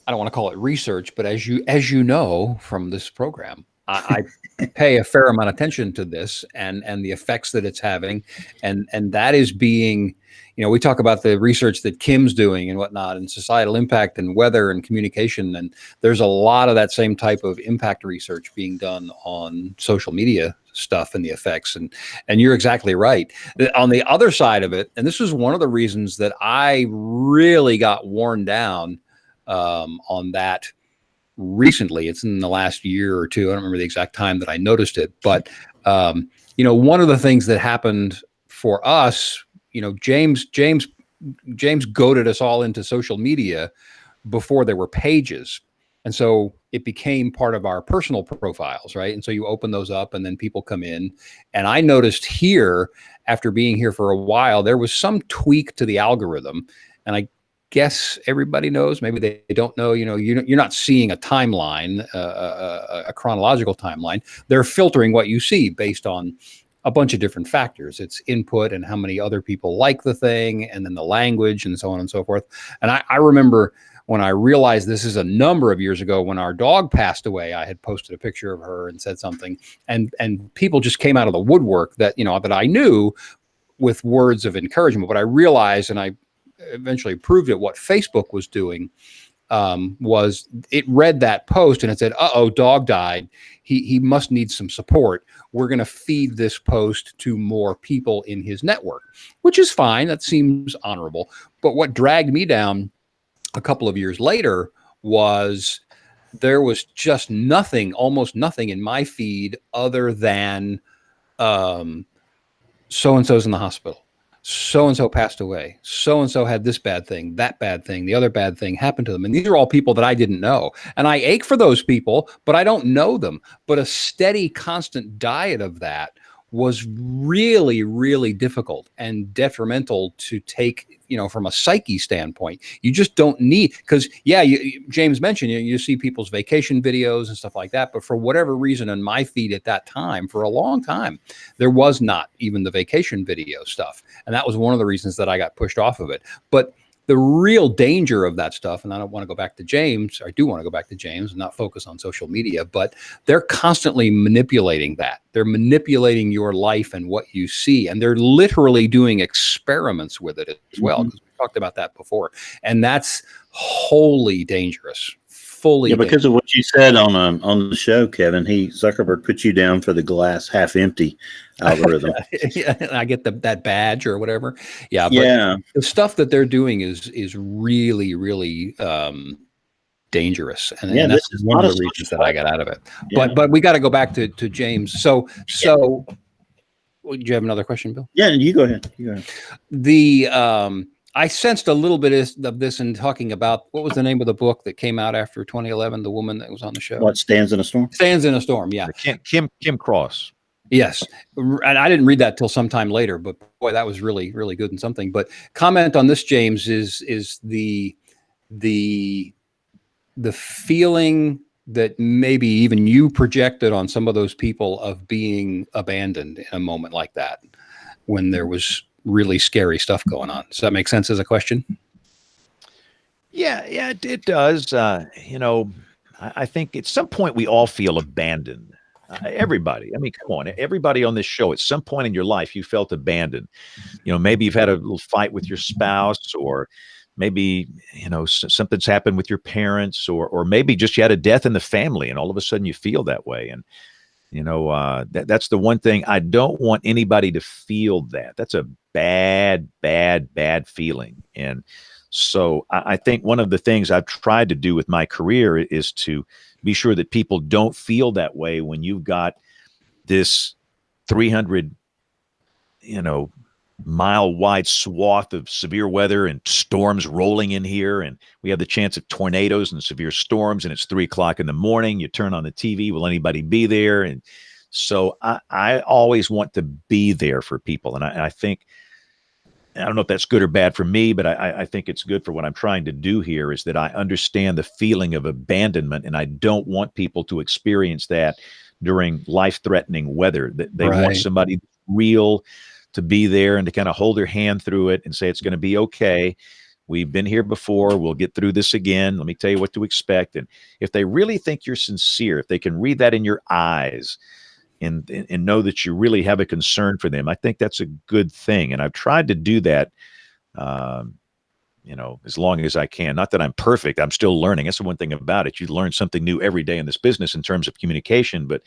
I don't want to call it research, but as you know from this program, I pay a fair amount of attention to this and the effects that it's having, and that is being, we talk about the research that Kim's doing and whatnot, and societal impact and weather and communication, and there's a lot of that same type of impact research being done on social media stuff and the effects, and you're exactly right. On the other side of it, and this is one of the reasons that I really got worn down on that recently. It's in the last year or two. I don't remember the exact time that I noticed it, but one of the things that happened for us, James goaded us all into social media before there were pages. And so it became part of our personal profiles, right? And so you open those up and then people come in. And I noticed here, after being here for a while, there was some tweak to the algorithm. And I guess everybody knows, maybe they don't know, you're not seeing a timeline, a chronological timeline. They're filtering what you see based on a bunch of different factors. It's input and how many other people like the thing, and then the language and so on and so forth. And I remember when I realized this is a number of years ago, when our dog passed away, I had posted a picture of her and said something, and people just came out of the woodwork that, that I knew with words of encouragement. But I realized, and I eventually proved it, what Facebook was doing was it read that post and it said, uh-oh, dog died. He must need some support. We're going to feed this post to more people in his network, which is fine. That seems honorable. But what dragged me down a couple of years later was there was just nothing, almost nothing in my feed other than so-and-so's in the hospital. So-and-so passed away. So-and-so had this bad thing, that bad thing, the other bad thing happened to them. And these are all people that I didn't know. And I ache for those people, but I don't know them. But a steady, constant diet of that was really, really difficult and detrimental to take, from a psyche standpoint. You just don't need, because James mentioned, you see people's vacation videos and stuff like that, but for whatever reason on my feed at that time, for a long time, there was not even the vacation video stuff. And that was one of the reasons that I got pushed off of it. But the real danger of that stuff, and I don't want to go back to James, or I do want to go back to James and not focus on social media, but they're constantly manipulating that. They're manipulating your life and what you see, and they're literally doing experiments with it as well, because we talked about that before. And that's wholly dangerous. Because of what you said on the show, Kevin, Zuckerberg put you down for the glass half empty algorithm. I get that badge or whatever. But the stuff that they're doing is really, really dangerous, and that's one of the reasons that I got out of it. But we got to go back to James. So do you have another question, Bill? Yeah, you go ahead. I sensed a little bit of this in talking about, what was the name of the book that came out after 2011? The woman that was on the show. What Stands in a Storm? Stands in a Storm. Yeah. Kim Cross. Yes. And I didn't read that till sometime later, but boy, that was really, really good and something. But comment on this, James, is the feeling that maybe even you projected on some of those people of being abandoned in a moment like that, when there was really scary stuff going on. Does that make sense as a question? Yeah, it does. I think at some point we all feel abandoned. Everybody. I mean, come on. Everybody on this show, at some point in your life, you felt abandoned. Maybe you've had a little fight with your spouse, or maybe, something's happened with your parents, or maybe just you had a death in the family and all of a sudden you feel that way. And, that's the one thing I don't want anybody to feel that. That's a bad, bad, bad feeling. And so I think one of the things I've tried to do with my career is to be sure that people don't feel that way when you've got this 300, mile wide swath of severe weather and storms rolling in here. And we have the chance of tornadoes and severe storms, and it's 3 o'clock in the morning. You turn on the TV. Will anybody be there? And so I always want to be there for people. And I think, I don't know if that's good or bad for me, but I think it's good for what I'm trying to do here, is that I understand the feeling of abandonment, and I don't want people to experience that during life-threatening weather. That they want Right. somebody real to be there and to kind of hold their hand through it and say, it's going to be okay. We've been here before. We'll get through this again. Let me tell you what to expect. And if they really think you're sincere, if they can read that in your eyes and know that you really have a concern for them, I think that's a good thing. And I've tried to do that, as long as I can. Not that I'm perfect. I'm still learning. That's the one thing about it. You learn something new every day in this business in terms of communication. But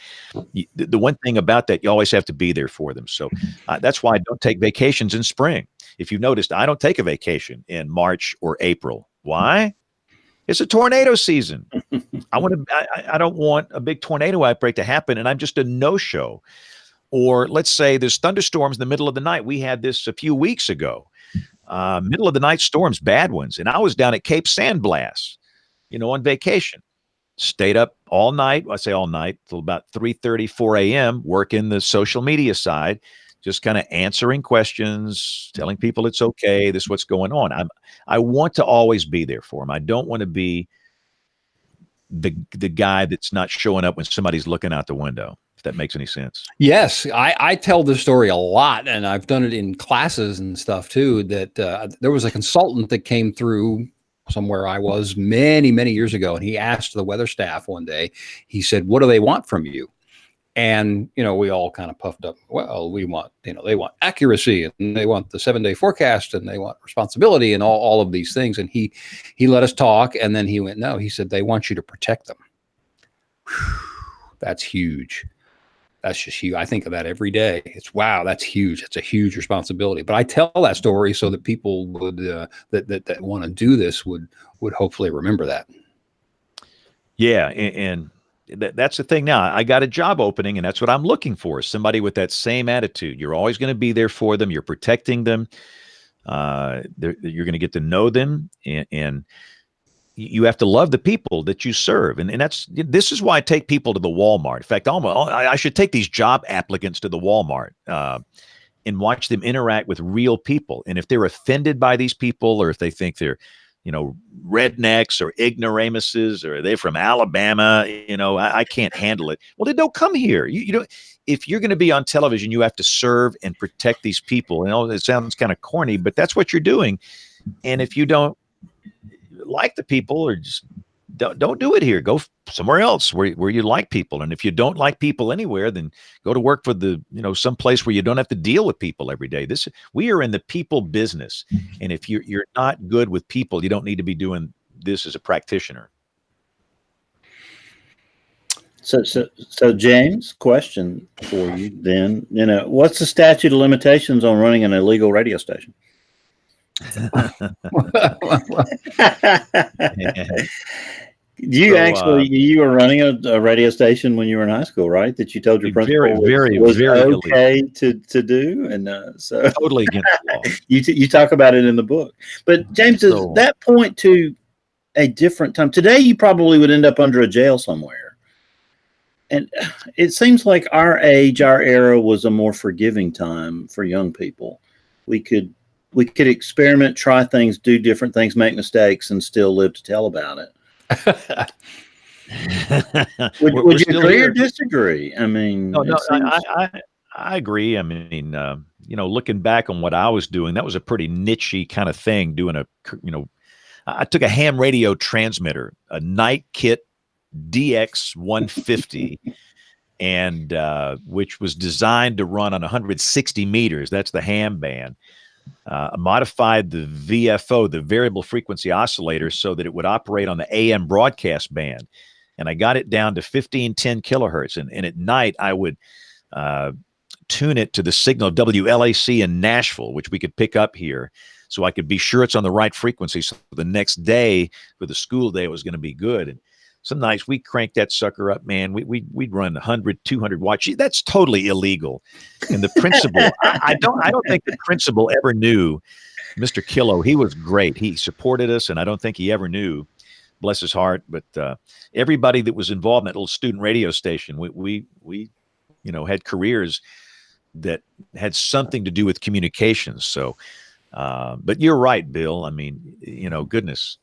the one thing about that, you always have to be there for them. So that's why I don't take vacations in spring. If you've noticed, I don't take a vacation in March or April. Why? It's a tornado season. I don't want a big tornado outbreak to happen, and I'm just a no-show. Or let's say there's thunderstorms in the middle of the night. We had this a few weeks ago. Middle of the night storms, bad ones. And I was down at Cape Sandblast, on vacation. Stayed up all night. I say all night till about 3:30, 4 a.m. working the social media side, just kind of answering questions, telling people it's okay. This is what's going on. I want to always be there for them. I don't want to be the guy that's not showing up when somebody's looking out the window, if that makes any sense. Yes, I tell this story a lot, and I've done it in classes and stuff too, that there was a consultant that came through somewhere I was many, many years ago, and he asked the weather staff one day, he said, what do they want from you? And, we all kind of puffed up. Well, we want, they want accuracy, and they want the 7-day forecast, and they want responsibility, and all of these things. And he let us talk, and then he went, no, he said, they want you to protect them. Whew, that's huge. That's just huge. I think of that every day. It's wow, that's huge. It's a huge responsibility. But I tell that story so that people would that want to do this would hopefully remember that. Yeah, and that's the thing. Now I got a job opening, and that's what I'm looking for. Somebody with that same attitude. You're always going to be there for them. You're protecting them. You're going to get to know them, and you have to love the people that you serve. And this is why I take people to the Walmart. In fact, I should take these job applicants to the Walmart and watch them interact with real people. And if they're offended by these people, or if they think they're, rednecks or ignoramuses, or they're from Alabama, I can't handle it. Well, then don't come here. If you're going to be on television, you have to serve and protect these people. It sounds kind of corny, but that's what you're doing. And if you don't like the people, or just don't do it here, go somewhere else where you like people. And if you don't like people anywhere, then go to work for some place where you don't have to deal with people every day. We are in the people business. And if you're not good with people, you don't need to be doing this as a practitioner. So James, question for you then, what's the statute of limitations on running an illegal radio station? You were running a radio station when you were in high school, right? That you told your principal was okay to do, and so totally against the law. You talk about it in the book. But James, does that point to a different time? Today, you probably would end up under a jail somewhere. And it seems like our era was a more forgiving time for young people. We could experiment, try things, do different things, make mistakes, and still live to tell about it. Would you agree or disagree? I mean, no, I agree. I mean, looking back on what I was doing, that was a pretty niche-y kind of thing. I took a ham radio transmitter, a Night Kit DX 150, and which was designed to run on 160 meters. That's the ham band. modified the VFO, the variable frequency oscillator, so that it would operate on the AM broadcast band. And I got it down to 1510 kilohertz. And at night, I would tune it to the signal WLAC in Nashville, which we could pick up here. So I could be sure it's on the right frequency. So the next day for the school day, it was going to be good. And some nights we cranked that sucker up, man. We'd run 100, 200 watts. That's totally illegal. And the principal, I don't think the principal ever knew Mr. Killo. He was great. He supported us, and I don't think he ever knew, bless his heart. But everybody that was involved in that little student radio station, we had careers that had something to do with communications. So, but you're right, Bill. I mean, goodness.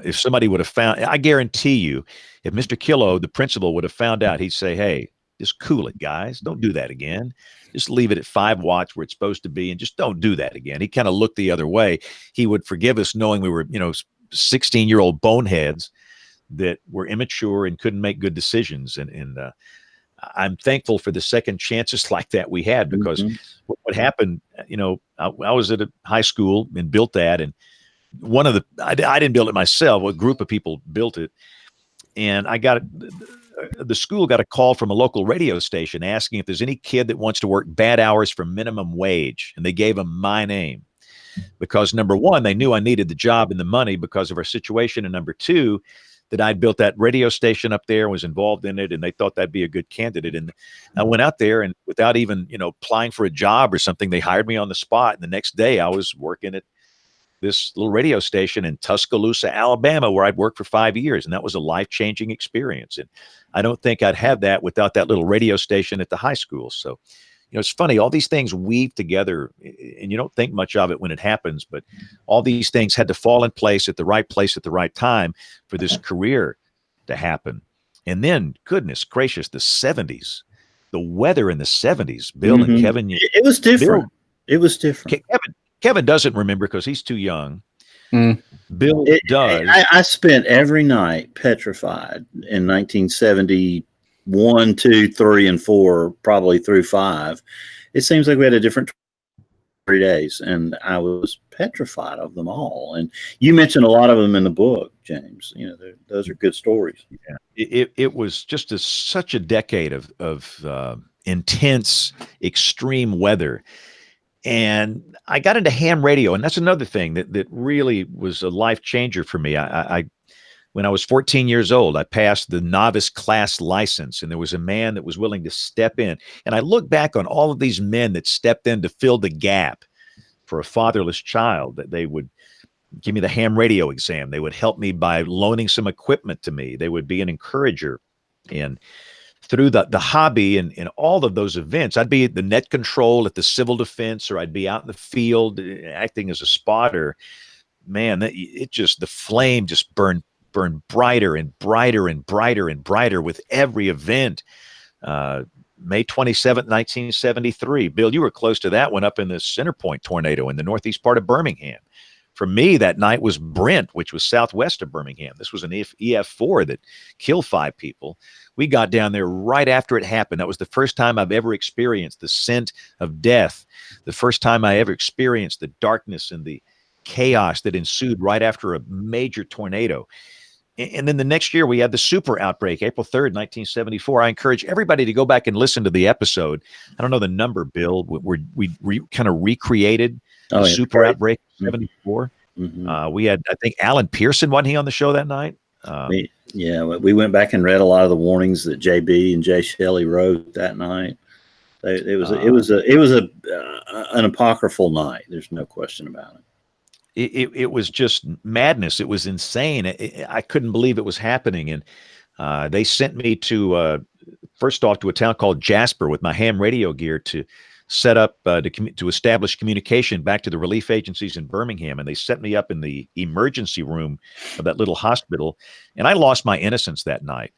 If somebody would have found, I guarantee you, if Mr. Killo, the principal, would have found out, he'd say, hey, just cool it, guys. Don't do that again. Just leave it at 5 watts where it's supposed to be, and just don't do that again. He kind of looked the other way. He would forgive us knowing we were, 16-year-old boneheads that were immature and couldn't make good decisions. And I'm thankful for the second chances like that we had, because what happened, I was at a high school and built that, and I didn't build it myself. A group of people built it, and the school got a call from a local radio station asking if there's any kid that wants to work bad hours for minimum wage, and they gave them my name because, number one, they knew I needed the job and the money because of our situation, and number two, that I'd built that radio station up there and was involved in it, and they thought that'd be a good candidate. And I went out there, and without even applying for a job or something, they hired me on the spot, and the next day I was working at this little radio station in Tuscaloosa, Alabama, where I'd worked for 5 years. And that was a life-changing experience. And I don't think I'd have that without that little radio station at the high school. So, it's funny, all these things weave together, and you don't think much of it when it happens, but all these things had to fall in place at the right time for this career to happen. And then, goodness gracious, the 70s, the weather in the 70s, Bill and Kevin. It was different. It was different. Kevin doesn't remember because he's too young. Bill does. I spent every night petrified in 1971, 2, 3, and 4, probably through 5. It seems like we had a different 3 days, and I was petrified of them all. And you mentioned a lot of them in the book, James. Those are good stories. Yeah, it was just such a decade of intense, extreme weather. And I got into ham radio, and that's another thing that really was a life changer for me. When I was 14 years old, I passed the novice class license, and there was a man that was willing to step in. And I look back on all of these men that stepped in to fill the gap for a fatherless child. That they would give me the ham radio exam. They would help me by loaning some equipment to me. They would be an encourager. And through the hobby and all of those events, I'd be at the net control at the civil defense, or I'd be out in the field acting as a spotter. Man, the flame just burned brighter and brighter and brighter and brighter with every event. May 27th, 1973. Bill, you were close to that one up in the Center Point tornado in the northeast part of Birmingham. For me, that night was Brent, which was southwest of Birmingham. This was an EF4 that killed 5 people. We got down there right after it happened. That was the first time I've ever experienced the scent of death, the first time I ever experienced the darkness and the chaos that ensued right after a major tornado. And then the next year we had the super outbreak, April 3rd, 1974. I encourage everybody to go back and listen to the episode. I don't know the number, Bill. We kind of recreated the super outbreak of 74. We had, I think, Alan Pearson, wasn't he on the show that night? We went back and read a lot of the warnings that JB and Jay Shelley wrote that night. It was an apocryphal night. There's no question about it. It was just madness. It was insane. I couldn't believe it was happening. And they sent me first off to a town called Jasper with my ham radio gear to set up to establish communication back to the relief agencies in Birmingham. And they set me up in the emergency room of that little hospital. And I lost my innocence that night.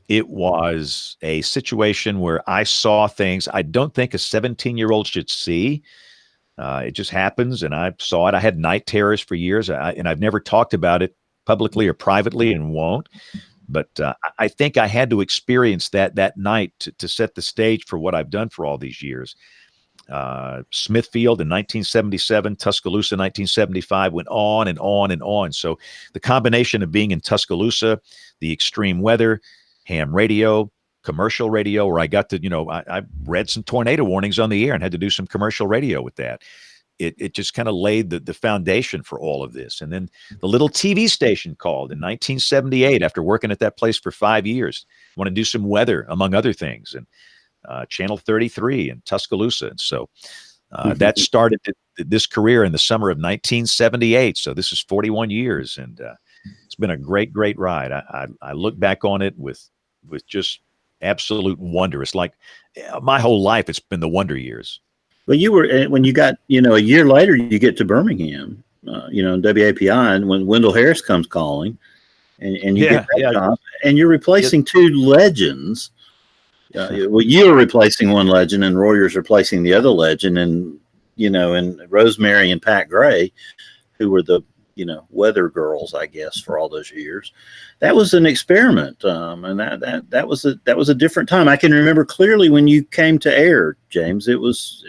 It was a situation where I saw things I don't think a 17-year-old should see. It just happens, and I saw it. I had night terrors for years, and I've never talked about it publicly or privately and won't. But I think I had to experience that night to set the stage for what I've done for all these years. Smithfield in 1977, Tuscaloosa 1975, went on and on and on. So the combination of being in Tuscaloosa, the extreme weather, ham radio, commercial radio, where I got to, I read some tornado warnings on the air and had to do some commercial radio with that. It just kind of laid the foundation for all of this. And then the little TV station called in 1978 after working at that place for 5 years. Want to do some weather, among other things. And Channel 33 in Tuscaloosa. And so that started this career in the summer of 1978. So this is 41 years. And it's been a great, great ride. I look back on it with just absolute wonder. It's like my whole life, it's been the wonder years. Well, you were, when you got, a year later, you get to Birmingham, WAPI, and when Wendell Harris comes calling, and you get that job, and you're replacing two legends. Well, you're replacing one legend, and Royer's replacing the other legend, and and Rosemary and Pat Gray, who were the weather girls, I guess, for all those years. That was an experiment, and that was a different time. I can remember clearly when you came to air, James. It was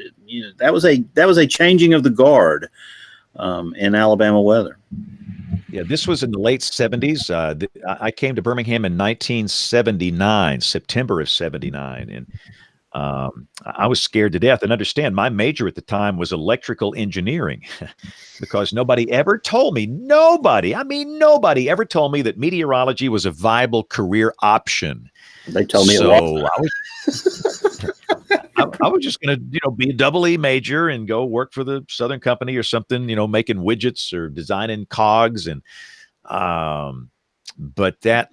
that was a changing of the guard in Alabama weather. Yeah, this was in the late 70s. I came to Birmingham in 1979, September of 79, and I was scared to death. And understand, my major at the time was electrical engineering because nobody ever told me, nobody ever told me that meteorology was a viable career option. They told me so. I was just going to, be a double E major and go work for the Southern Company or something, making widgets or designing cogs. And, but that,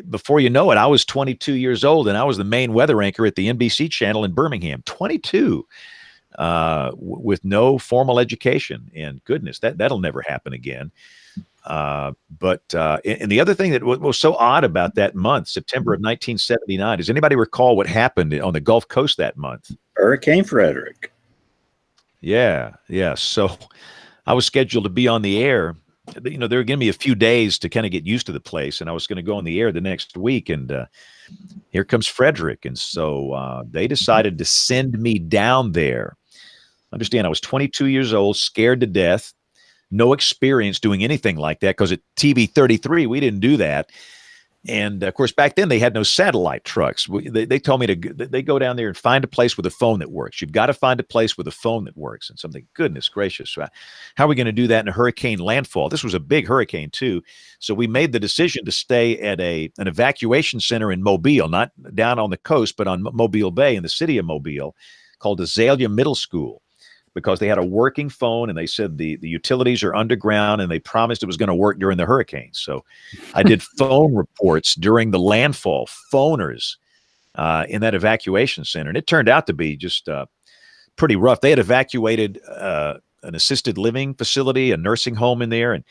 before you know it, I was 22 years old and I was the main weather anchor at the NBC channel in Birmingham, 22, with no formal education. And goodness, that'll never happen again. And the other thing that was so odd about that month, September of 1979, does anybody recall what happened on the Gulf Coast that month? Hurricane Frederick. Yeah. So I was scheduled to be on the air. They were giving me a few days to kind of get used to the place, and I was going to go on the air the next week. And here comes Frederick, and so they decided to send me down there. Understand, I was 22 years old, scared to death. No experience doing anything like that because at TV 33, we didn't do that. And of course, back then they had no satellite trucks. They told me they go down there and find a place with a phone that works. You've got to find a place with a phone that works. And something, goodness gracious, how are we going to do that in a hurricane landfall? This was a big hurricane too. So we made the decision to stay at an evacuation center in Mobile, not down on the coast, but on Mobile Bay in the city of Mobile, called Azalea Middle School, because they had a working phone and they said the utilities are underground and they promised it was going to work during the hurricane. So I did phone reports during the landfall, phoners in that evacuation center. And it turned out to be just pretty rough. They had evacuated an assisted living facility, a nursing home in there, and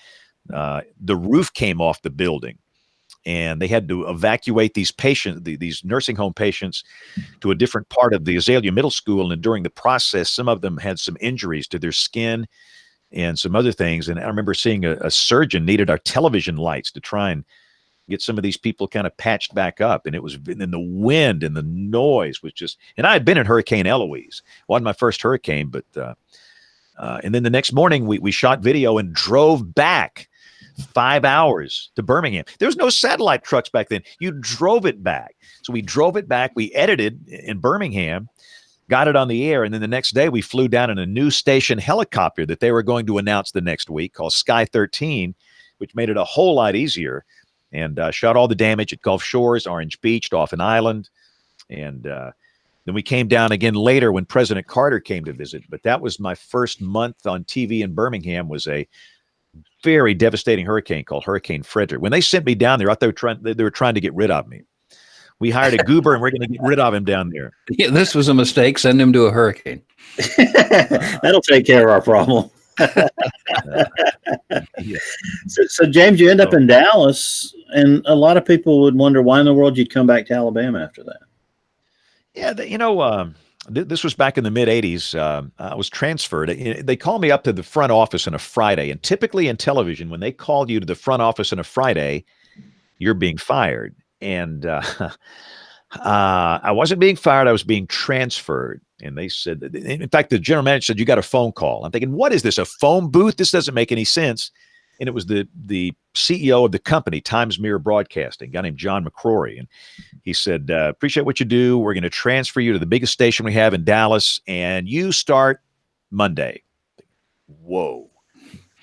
the roof came off the building. And they had to evacuate these patients, these nursing home patients, to a different part of the Azalea Middle School. And during the process, some of them had some injuries to their skin and some other things. And I remember seeing a surgeon needed our television lights to try and get some of these people kind of patched back up. And it was, and then the wind and the noise was just, and I had been in Hurricane Eloise. It wasn't my first hurricane, but, and then the next morning we shot video and drove back 5 hours to Birmingham. There was no satellite trucks back then. You drove it back. So we drove it back. We edited in Birmingham, got it on the air. And then the next day we flew down in a new station helicopter that they were going to announce the next week called Sky 13, which made it a whole lot easier, and shot all the damage at Gulf Shores, Orange Beach, Dauphin Island. And then we came down again later when President Carter came to visit. But that was my first month on TV in Birmingham, was a very devastating hurricane called Hurricane Frederick. When they sent me down there, I thought they were trying to get rid of me. We hired a goober and we're going to get rid of him down there. Yeah, this was a mistake. Send him to a hurricane. That'll take care of our problem. Yeah. So James, you end up in Dallas, and a lot of people would wonder why in the world you'd come back to Alabama after that. Yeah, this was back in the mid-'80s. I was transferred. They called me up to the front office on a Friday. And typically in television, when they call you to the front office on a Friday, you're being fired. And I wasn't being fired. I was being transferred. And they said, in fact, the general manager said, you got a phone call. I'm thinking, what is this, a phone booth? This doesn't make any sense. And it was the CEO of the company, Times Mirror Broadcasting, a guy named John McCrory. And he said, appreciate what you do. We're going to transfer you to the biggest station we have in Dallas, and you start Monday. Whoa.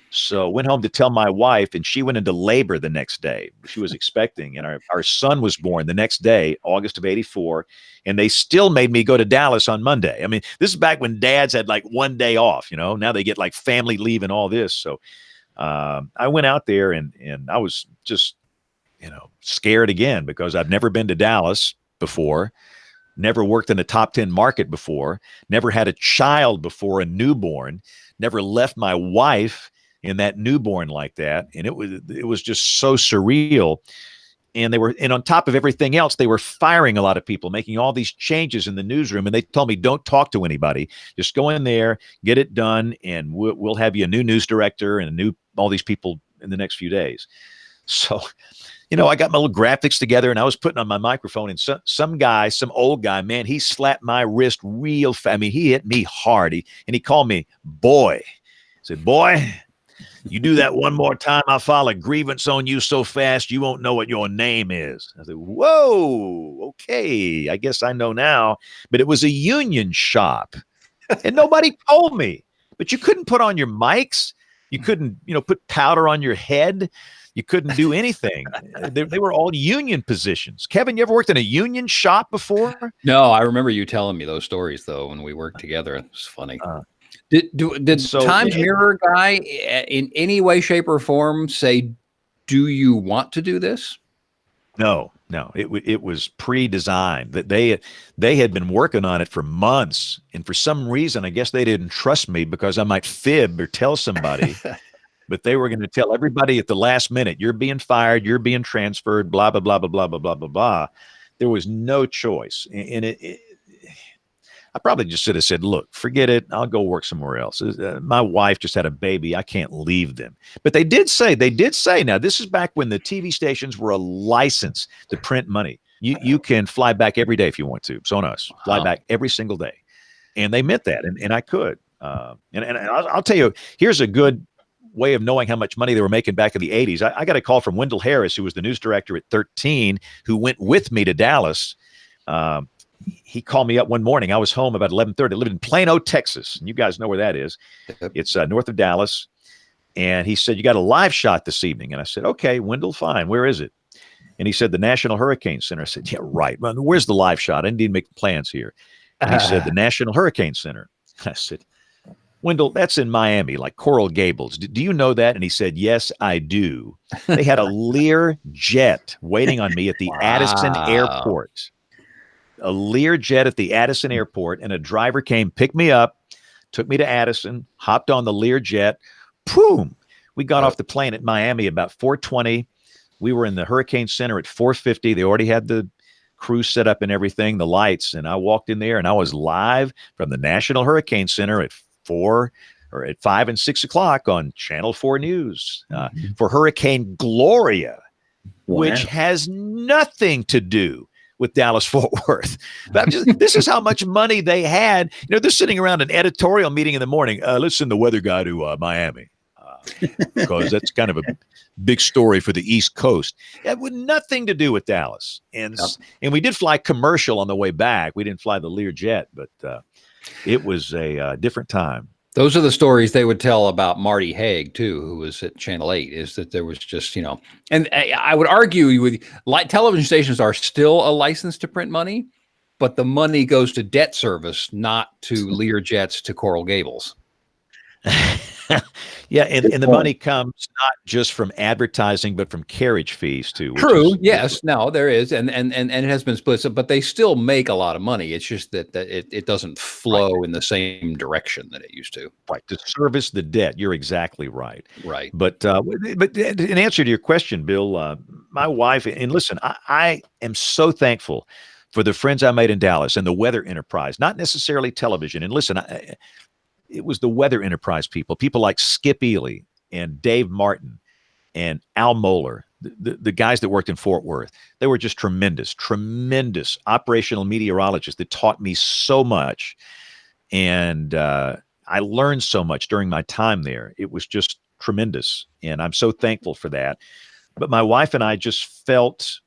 So went home to tell my wife, and she went into labor the next day. She was expecting, and our son was born the next day, August of '84, and they still made me go to Dallas on Monday. I mean, this is back when dads had like one day off, you know. Now they get like family leave and all this. So I went out there, and I was just, you know, scared again because I've never been to Dallas before, never worked in a top 10 market before, never had a child before, a newborn, never left my wife in that newborn like that. And it was just so surreal. And on top of everything else, they were firing a lot of people, making all these changes in the newsroom. And they told me, don't talk to anybody. Just go in there, get it done, and we'll have you a new news director and all these people in the next few days. So, you know, I got my little graphics together, and I was putting on my microphone, and some guy, some old guy, man, he slapped my wrist real fast. I mean, he hit me hard. He called me boy. He said, boy, you do that one more time, I'll file a grievance on you so fast you won't know what your name is. I said, whoa, okay, I guess I know now. But it was a union shop, and nobody told me. But you couldn't put on your mics. You couldn't, you know, put powder on your head. You couldn't do anything. They were all union positions. Kevin, you ever worked in a union shop before? No, I remember you telling me those stories, though, when we worked together. It was funny. Did Times Mirror guy in any way, shape, or form say, do you want to do this? No. It was pre-designed. That they had been working on it for months, and for some reason, I guess they didn't trust me because I might fib or tell somebody. But they were going to tell everybody at the last minute, you're being fired, you're being transferred, blah blah blah blah blah blah blah blah blah. There was no choice, and I probably just should have said, look, forget it. I'll go work somewhere else. My wife just had a baby. I can't leave them. But they did say, now this is back when the TV stations were a license to print money. You can fly back every day if you want to. So on us, fly back every single day. And they meant that. And I could. And I'll tell you, here's a good way of knowing how much money they were making back in the 80s. I got a call from Wendell Harris, who was the news director at 13, who went with me to Dallas. He called me up one morning. I was home about 11:30. I lived in Plano, Texas. And you guys know where that is. It's north of Dallas. And he said, you got a live shot this evening. And I said, okay, Wendell, fine. Where is it? And he said, the National Hurricane Center. I said, yeah, right. Well, where's the live shot? I didn't even make plans here. And he said, the National Hurricane Center. I said, Wendell, that's in Miami, like Coral Gables. Do you know that? And he said, yes, I do. They had a Lear jet waiting on me at the Addison Airport. A Lear jet at the Addison Airport, and a driver came, picked me up, took me to Addison, hopped on the Lear jet. Boom! We got off the plane at Miami about 4:20. We were in the Hurricane Center at 4:50. They already had the crew set up and everything, the lights, and I walked in there, and I was live from the National Hurricane Center at 5 and 6 o'clock on Channel 4 News for Hurricane Gloria, which has nothing to do with Dallas-Fort Worth. This is how much money they had. You know, they're sitting around an editorial meeting in the morning. Let's send the weather guy to Miami because that's kind of a big story for the East Coast. It had nothing to do with Dallas. And we did fly commercial on the way back. We didn't fly the Lear jet, but it was a different time. Those are the stories they would tell about Marty Haig, too, who was at Channel 8, is that there was just, you know, and I would argue with television stations are still a license to print money, but the money goes to debt service, not to Lear jets to Coral Gables. Yeah, and the money comes not just from advertising, but from carriage fees too. True. Yes. No, there is, and it has been split. But they still make a lot of money. It's just that it doesn't flow in the same direction that it used to. Right, to service the debt. You're exactly right. Right. But in answer to your question, Bill, my wife, and listen, I am so thankful for the friends I made in Dallas and the weather enterprise, not necessarily television. And listen, it was the weather enterprise people like Skip Ely and Dave Martin and Al Moeller. the guys that worked in Fort Worth, they were just tremendous operational meteorologists that taught me so much. And I learned so much during my time there. It was just tremendous. And I'm so thankful for that. But my wife and I just felt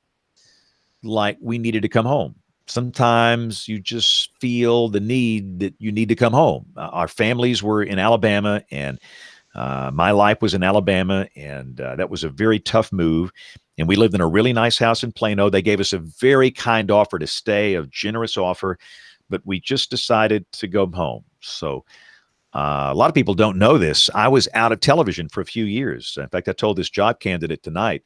like we needed to come home. Sometimes you just feel the need that you need to come home. Our families were in Alabama, and my life was in Alabama, and that was a very tough move. And we lived in a really nice house in Plano. They gave us a very kind offer to stay, a generous offer, but we just decided to go home. So a lot of people don't know this. I was out of television for a few years. In fact, I told this job candidate tonight,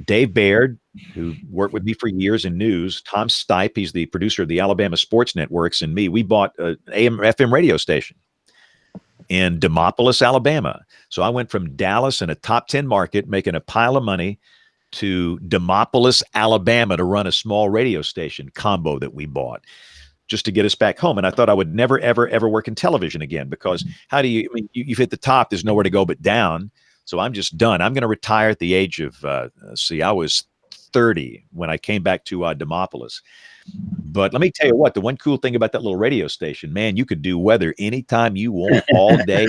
Dave Baird, who worked with me for years in news, Tom Stipe, he's the producer of the Alabama Sports Networks, and me, we bought an AM FM radio station in Demopolis, Alabama. So I went from Dallas in a top 10 market, making a pile of money, to Demopolis, Alabama, to run a small radio station combo that we bought just to get us back home. And I thought I would never, ever work in television again, because how do you, I mean, you've hit the top, there's nowhere to go but down. So I'm just done. I'm going to retire at the age of, I was 30 when I came back to Demopolis. But let me tell you what, the one cool thing about that little radio station, man, you could do weather anytime you want, all day.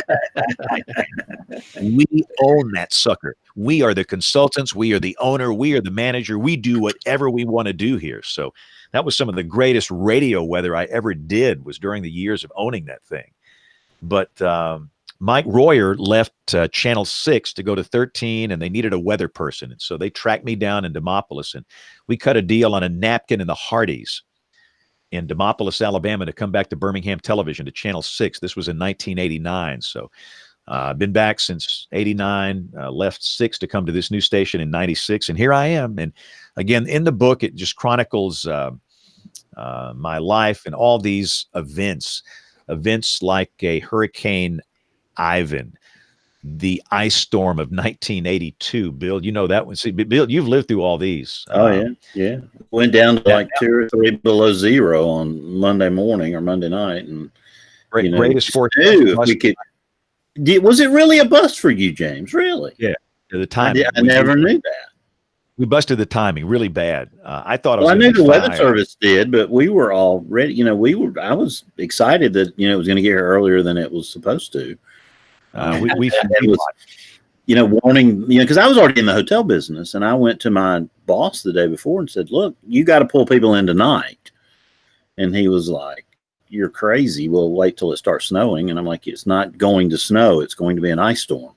We own that sucker. We are the consultants. We are the owner. We are the manager. We do whatever we want to do here. So that was some of the greatest radio weather I ever did, was during the years of owning that thing. But Mike Royer left Channel 6 to go to 13, and they needed a weather person. And so they tracked me down in Demopolis, and we cut a deal on a napkin in the Hardys in Demopolis, Alabama, to come back to Birmingham Television, to Channel 6. This was in 1989. So I've been back since 89, left 6 to come to this new station in 96. And here I am. And again, in the book, it just chronicles my life and all these events like a Hurricane Ivan, the ice storm of 1982. Bill, you know that one. See, Bill, you've lived through all these. Oh, yeah. Went down to like 2 or 3 below zero on Monday morning or Monday night. And greatest fortune. If we could, was it really a bust for you, James? Really? Yeah. At the time, I never knew that. We busted the timing really bad. I thought I knew the Weather Service did, but we were all ready. I was excited that it was going to get here earlier than it was supposed to. We warning, because I was already in the hotel business, and I went to my boss the day before and said, "Look, you got to pull people in tonight." And he was like, "You're crazy. We'll wait till it starts snowing." And I'm like, "It's not going to snow. It's going to be an ice storm."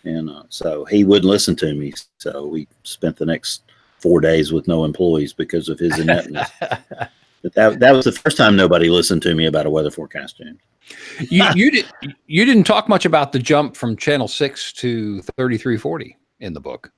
And so he wouldn't listen to me. So we spent the next 4 days with no employees because of his ineptness. But that was the first time nobody listened to me about a weather forecast, James. You didn't talk much about the jump from Channel 6 to 3340 in the book.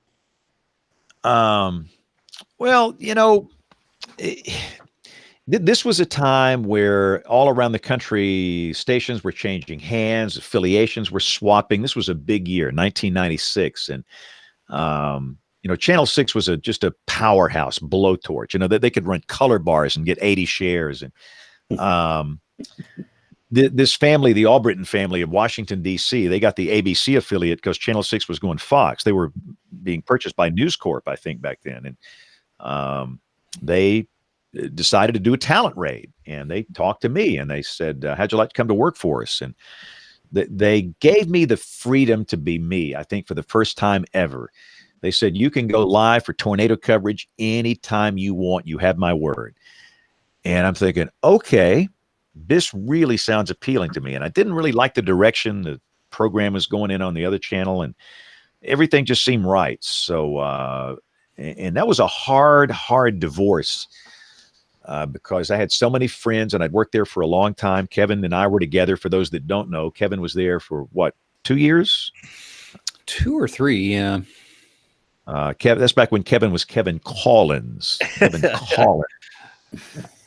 This was a time where all around the country, stations were changing hands, affiliations were swapping. This was a big year, 1996. And, Channel 6 was just a powerhouse blowtorch, that they could run color bars and get 80 shares. And this family, the Albritton family of Washington, D.C., they got the ABC affiliate because Channel 6 was going Fox. They were being purchased by News Corp, I think, back then. And they decided to do a talent raid, and they talked to me, and they said, how'd you like to come to work for us? And they gave me the freedom to be me, I think, for the first time ever. They said, you can go live for tornado coverage anytime you want. You have my word. And I'm thinking, okay, this really sounds appealing to me. And I didn't really like the direction the program was going in on the other channel, and everything just seemed right. So, and that was a hard divorce. Because I had so many friends, and I'd worked there for a long time. Kevin and I were together. For those that don't know, Kevin was there for 2 years? 2 or 3, yeah. Kevin, that's back when Kevin was Kevin Collins.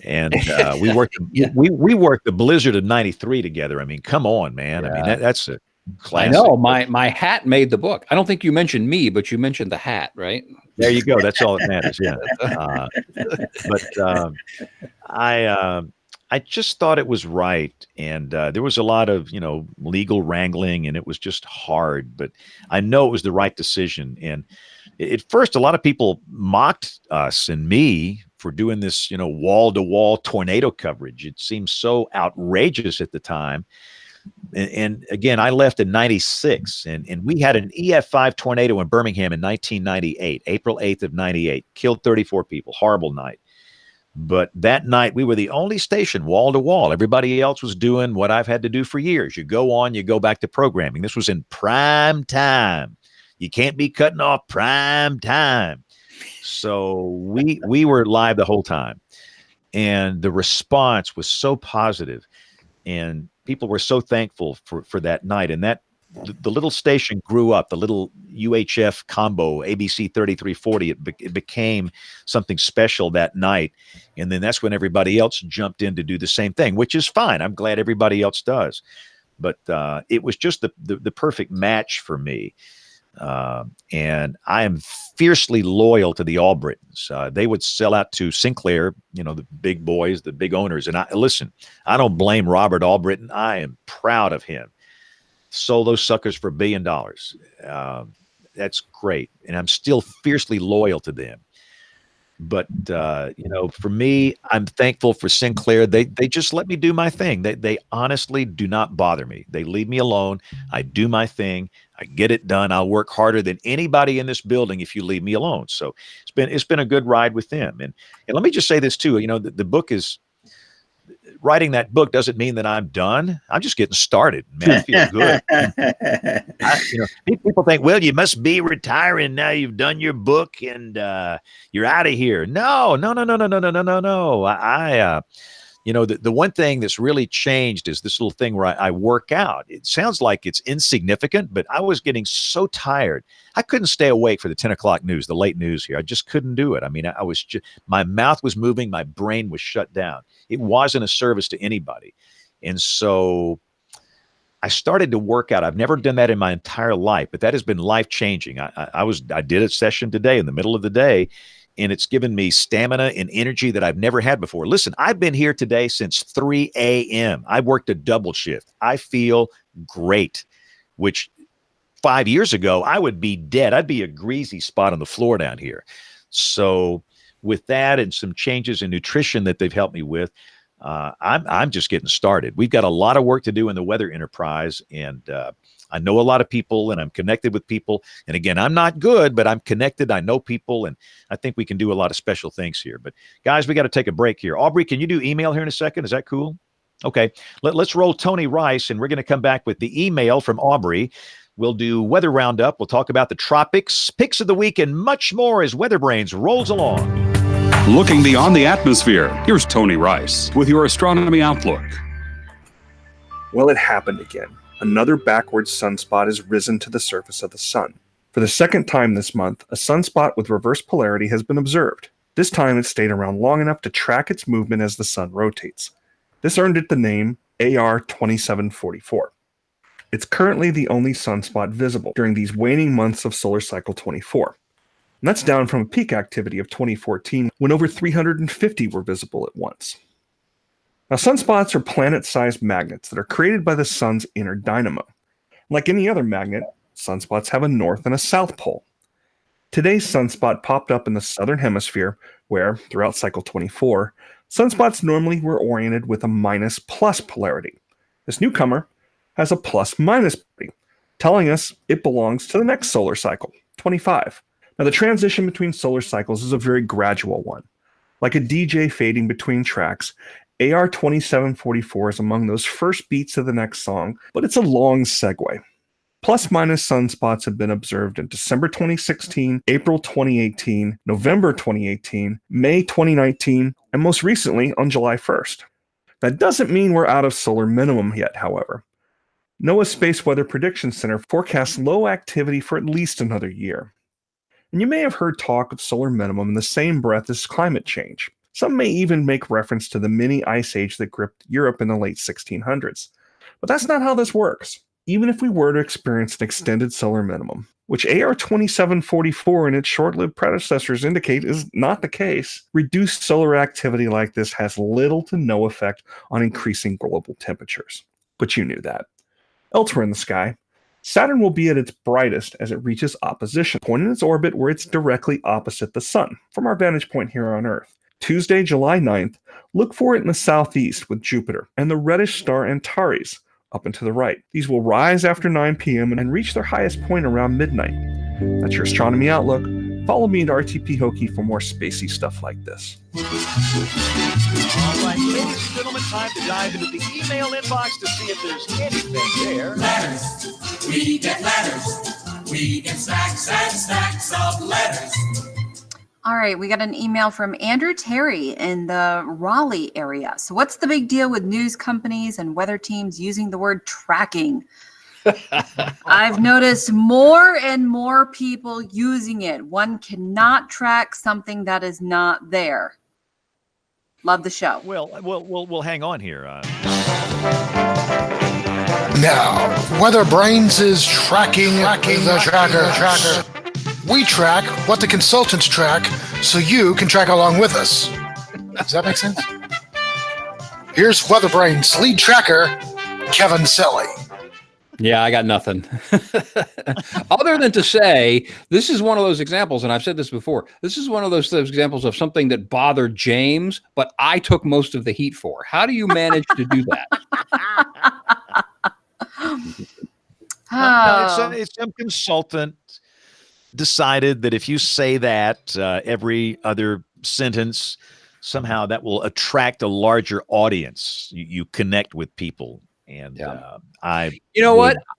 And we worked we worked the blizzard of 93 together. I mean, come on, man. Yeah. I mean, that's a classic. I know. My hat made the book. I don't think you mentioned me, but you mentioned the hat, right? There you go. That's all that matters. Yeah. I just thought it was right, and there was a lot of legal wrangling, and it was just hard. But I know it was the right decision. And at first, a lot of people mocked us and me for doing this, wall to wall tornado coverage. It seemed so outrageous at the time. And again, I left in '96, and we had an EF5 tornado in Birmingham in 1998, April 8th of '98, killed 34 people. Horrible night. But that night, we were the only station wall to wall. Everybody else was doing what I've had to do for years. You go on, you go back to programming. This was in prime time. You can't be cutting off prime time. So we were live the whole time. And the response was so positive, and people were so thankful for that night. And that the little station grew up, the little UHF combo, ABC 3340. It became something special that night. And then that's when everybody else jumped in to do the same thing, which is fine. I'm glad everybody else does. But it was just the perfect match for me. And I am fiercely loyal to the Albritons. They would sell out to Sinclair, the big boys, the big owners. And I don't blame Robert Albritton. I am proud of him. Sold those suckers for $1 billion. That's great. And I'm still fiercely loyal to them. But, for me, I'm thankful for Sinclair. They just let me do my thing. They honestly do not bother me. They leave me alone. I do my thing. I get it done. I'll work harder than anybody in this building if you leave me alone. So it's been a good ride with them. And let me just say this too. The book is, writing that book doesn't mean that I'm done. I'm just getting started, man. I feel good. People think, well, you must be retiring now. You've done your book and you're out of here. No. The one thing that's really changed is this little thing where I work out. It sounds like it's insignificant, but I was getting so tired. I couldn't stay awake for the 10 o'clock news, the late news here. I just couldn't do it. I mean, my mouth was moving. My brain was shut down. It wasn't a service to anybody. And so I started to work out. I've never done that in my entire life, but that has been life-changing. I did a session today in the middle of the day, and it's given me stamina and energy that I've never had before. Listen, I've been here today since 3 a.m. I worked a double shift. I feel great, which 5 years ago, I would be dead. I'd be a greasy spot on the floor down here. So with that and some changes in nutrition that they've helped me with, I'm just getting started. We've got a lot of work to do in the weather enterprise, and I know a lot of people, and I'm connected with people. And again, I'm not good, but I'm connected. I know people, and I think we can do a lot of special things here. But guys, we got to take a break here. Aubrey, can you do email here in a second? Is that cool? Okay, let's roll Tony Rice, and we're going to come back with the email from Aubrey. We'll do weather roundup. We'll talk about the tropics, picks of the week, and much more as WeatherBrains rolls along. Looking beyond the atmosphere, here's Tony Rice with your astronomy outlook. Well, it happened again. Another backwards sunspot has risen to the surface of the sun. For the second time this month, a sunspot with reverse polarity has been observed. This time it stayed around long enough to track its movement as the sun rotates. This earned it the name AR 2744. It's currently the only sunspot visible during these waning months of solar cycle 24. And that's down from a peak activity of 2014 when over 350 were visible at once. Now, sunspots are planet-sized magnets that are created by the sun's inner dynamo. Like any other magnet, sunspots have a north and a south pole. Today's sunspot popped up in the southern hemisphere, where, throughout cycle 24, sunspots normally were oriented with a minus-plus polarity. This newcomer has a plus-minus polarity, telling us it belongs to the next solar cycle, 25. Now, the transition between solar cycles is a very gradual one. Like a DJ fading between tracks, AR 2744 is among those first beats of the next song, but it's a long segue. Plus-minus sunspots have been observed in December 2016, April 2018, November 2018, May 2019, and most recently on July 1st. That doesn't mean we're out of solar minimum yet, however. NOAA's Space Weather Prediction Center forecasts low activity for at least another year. And you may have heard talk of solar minimum in the same breath as climate change. Some may even make reference to the mini ice age that gripped Europe in the late 1600s. But that's not how this works. even if we were to experience an extended solar minimum, which AR 2744 and its short-lived predecessors indicate is not the case. Reduced solar activity like this has little to no effect on increasing global temperatures. But you knew that. Elsewhere in the sky, Saturn will be at its brightest as it reaches opposition, point in its orbit where it's directly opposite the Sun, from our vantage point here on Earth. Tuesday, July 9th, look for it in the southeast with Jupiter and the reddish star Antares up and to the right. These will rise after 9 p.m. and reach their highest point around midnight. That's your astronomy outlook. Follow me at RTP Hokie for more spacey stuff like this. All right, ladies and gentlemen, time to dive into the email inbox to see if there's anything there. Letters. We get letters. We get stacks and stacks of letters. All right, we got an email from Andrew Terry in the Raleigh area. So what's the big deal with news companies and weather teams using the word tracking? I've noticed more and more people using it. One cannot track something that is not there. Love the show. Well, we'll hang on here. Now, WeatherBrains is tracking the tracker. We track what the consultants track, so you can track along with us. Does that make sense? Here's WeatherBrains lead tracker, Kevin Selly. Yeah, I got nothing. Other than to say, this is one of those examples, and I've said this before, this is one of those examples of something that bothered James, but I took most of the heat for. How do you manage to do that? It's some consultant decided that if you say that every other sentence, somehow that will attract a larger audience. You connect with people. And I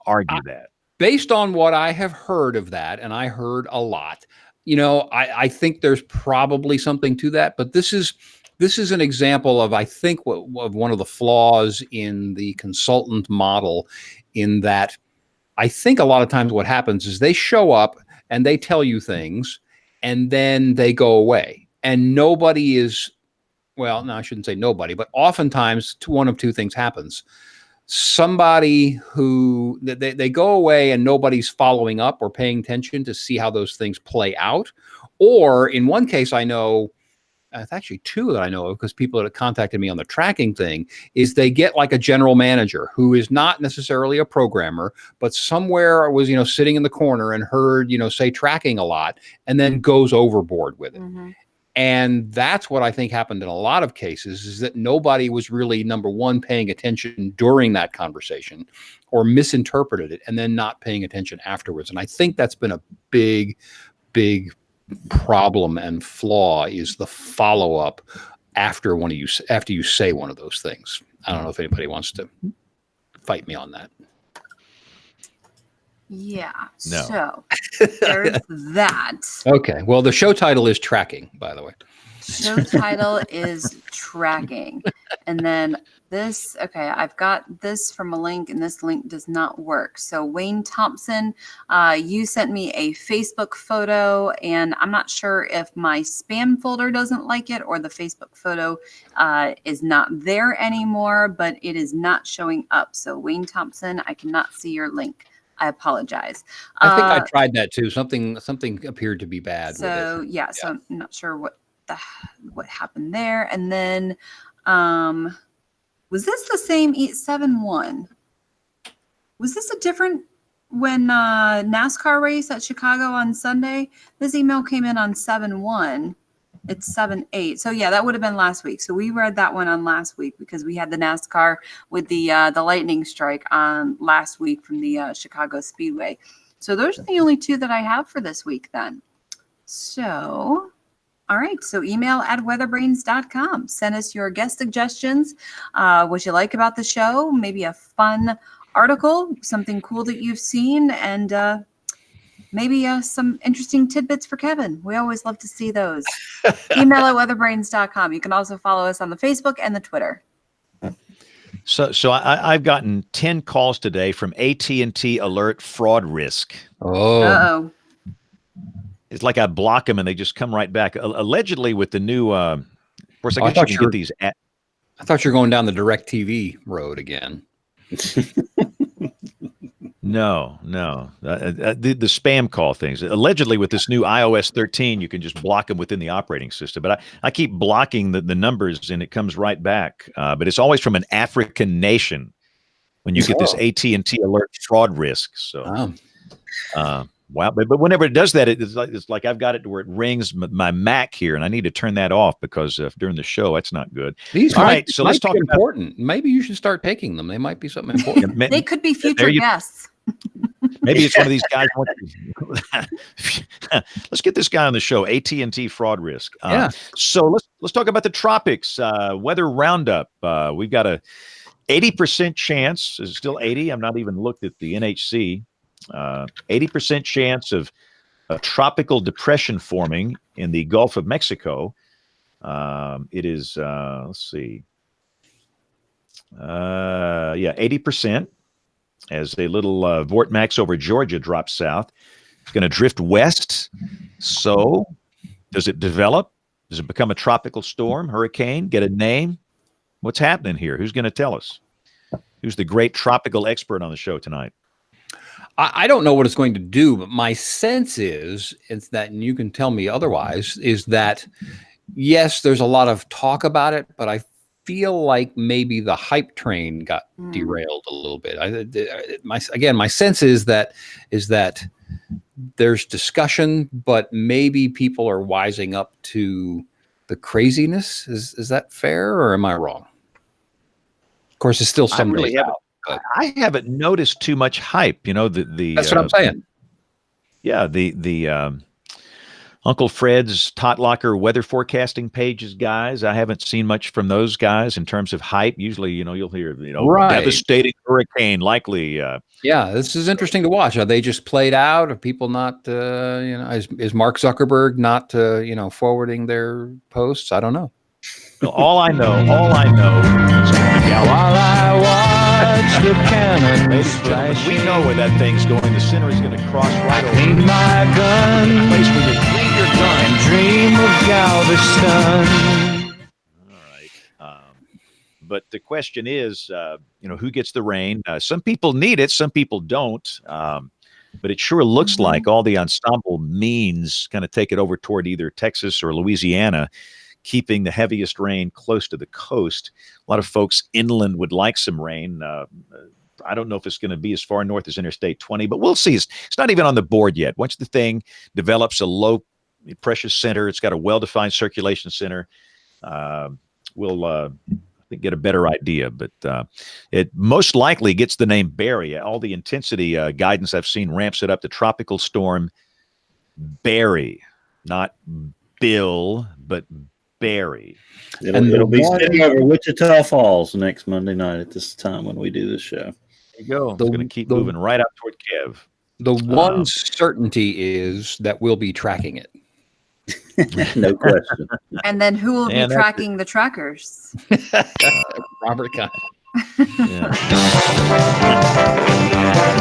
argue that. Based on what I have heard of that, and I heard a lot, I think there's probably something to that. But this is an example of, I think, of one of the flaws in the consultant model, in that I think a lot of times what happens is they show up and they tell you things, and then they go away. And nobody is, well, no, I shouldn't say nobody, but oftentimes one of two things happens. Somebody who, they go away and nobody's following up or paying attention to see how those things play out. Or in one case, I know, it's actually two that I know of, because people that have contacted me on the tracking thing, is they get like a general manager who is not necessarily a programmer, but somewhere was, sitting in the corner and heard, say tracking a lot, and then goes overboard with it. Mm-hmm. And that's what I think happened in a lot of cases, is that nobody was really, number one, paying attention during that conversation, or misinterpreted it and then not paying attention afterwards. And I think that's been a big, big problem and flaw, is the follow-up after you say one of those things. I don't know if anybody wants to fight me on that. Yeah. No. So there's that. Okay. Well, the show title is Tracking, by the way. Show title is Tracking. And then this, okay, I've got this from a link, and this link does not work. So Wayne Thompson, you sent me a Facebook photo, and I'm not sure if my spam folder doesn't like it or the Facebook photo is not there anymore, but it is not showing up. So Wayne Thompson, I cannot see your link. I apologize. I think I tried that too. Something appeared to be bad. So with it. yeah, so I'm not sure what happened there. And then was this the same 871? Was this a different when NASCAR race at Chicago on Sunday? This email came in on 7/1. It's 7/8. So yeah, that would have been last week. So we read that one on last week because we had the NASCAR with the lightning strike on last week from the Chicago Speedway. So those are the only two that I have for this week then. So, all right. So email at weatherbrains.com. Send us your guest suggestions, what you like about the show, maybe a fun article, something cool that you've seen, and maybe some interesting tidbits for Kevin. We always love to see those. Email at weatherbrains.com. You can also follow us on the Facebook and the Twitter. So I've gotten 10 calls today from AT&T Alert Fraud Risk. Oh. Uh-oh. It's like I block them and they just come right back. Allegedly with the new, of course, I guess you can get these. I thought you were going down the DirecTV road again. No. The spam call things. Allegedly, with this new iOS 13, you can just block them within the operating system. But I keep blocking the numbers, and it comes right back. But it's always from an African nation when you get this AT&T alert fraud risk. So, wow. But whenever it does that, it's like I've got it to where it rings my Mac here, and I need to turn that off because during the show, that's not good. These All might, right, so let's talk about important. Maybe you should start taking them. They might be something important. They could be future guests. Maybe it's one of these guys. Let's get this guy on the show. AT&T fraud risk. So let's talk about the tropics. Weather roundup. We've got a 80% chance. Is it still 80? I'm not even looked at the NHC. 80% chance of a tropical depression forming in the Gulf of Mexico. It is. Let's see. 80%. As a little vortex over Georgia drops south. It's going to drift west. So does it develop? Does it become a tropical storm, hurricane, get a name? What's happening here? Who's going to tell us? Who's the great tropical expert on the show tonight? I don't know what it's going to do, but my sense is that, and you can tell me otherwise, is that, yes, there's a lot of talk about it, but I feel like maybe the hype train got derailed a little bit. My sense is that there's discussion, but maybe people are wising up to the craziness. Is that fair, or am I wrong? Of course, it's still some days out. I haven't noticed too much hype. You know, that's what I'm saying. Yeah, the Uncle Fred's Tot Locker weather forecasting pages guys. I haven't seen much from those guys in terms of hype. Usually, you'll hear, devastating hurricane likely. Yeah, this is interesting to watch. Are they just played out? Are people not, is Mark Zuckerberg not, forwarding their posts? I don't know. Well, all I know. While I watch the cannon splash, we know where that thing's going. The center is going to cross right over. Clean my gun. The place where you clean your gun and dream of Galveston. All right. But the question is, who gets the rain? Some people need it. Some people don't. But it sure looks like all the ensemble means kind of take it over toward either Texas or Louisiana, keeping the heaviest rain close to the coast. A lot of folks inland would like some rain. I don't know if it's going to be as far north as Interstate 20, but we'll see. It's not even on the board yet. Once the thing develops a low pressure center, it's got a well-defined circulation center, we'll I think get a better idea. But it most likely gets the name Barry. All the intensity guidance I've seen ramps it up to tropical storm Barry, not Bill, but Barry. It'll be sitting over Wichita Falls next Monday night at this time when we do this show. There you go. It's going to keep moving right up toward Kev. The one certainty is that we'll be tracking it. No question. And then who will be tracking the trackers? Robert Kyle.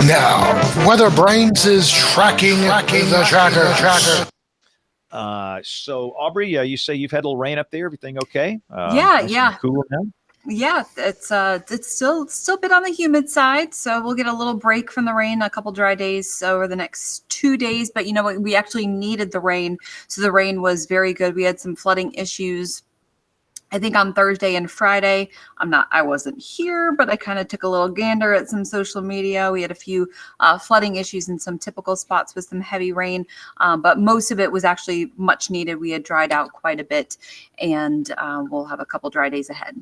Now, WeatherBrains is tracking the tracker. So Aubrey, you say you've had a little rain up there. Everything okay? Yeah. Cool now? Yeah, it's still a bit on the humid side, so we'll get a little break from the rain, a couple dry days over the next 2 days. But you know what? We actually needed the rain, so the rain was very good. We had some flooding issues, I think, on Thursday and Friday. I wasn't here, but I kind of took a little gander at some social media. We had a few flooding issues in some typical spots with some heavy rain, but most of it was actually much needed. We had dried out quite a bit, and we'll have a couple dry days ahead.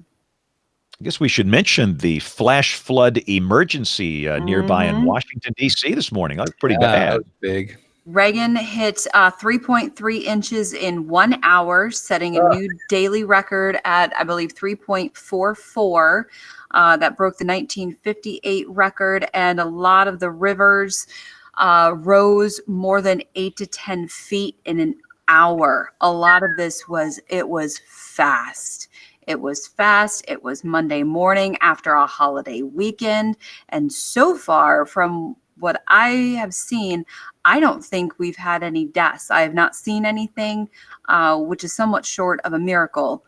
I guess we should mention the flash flood emergency nearby in Washington, D.C. this morning. That was pretty bad. That was big. Reagan hit 3.3 inches in 1 hour, setting a new daily record at, I believe, 3.44. That broke the 1958 record, and a lot of the rivers rose more than 8 to 10 feet in an hour. A lot of this was fast. It was fast. It was Monday morning after a holiday weekend. And so far, from what I have seen, I don't think we've had any deaths. I have not seen anything, which is somewhat short of a miracle.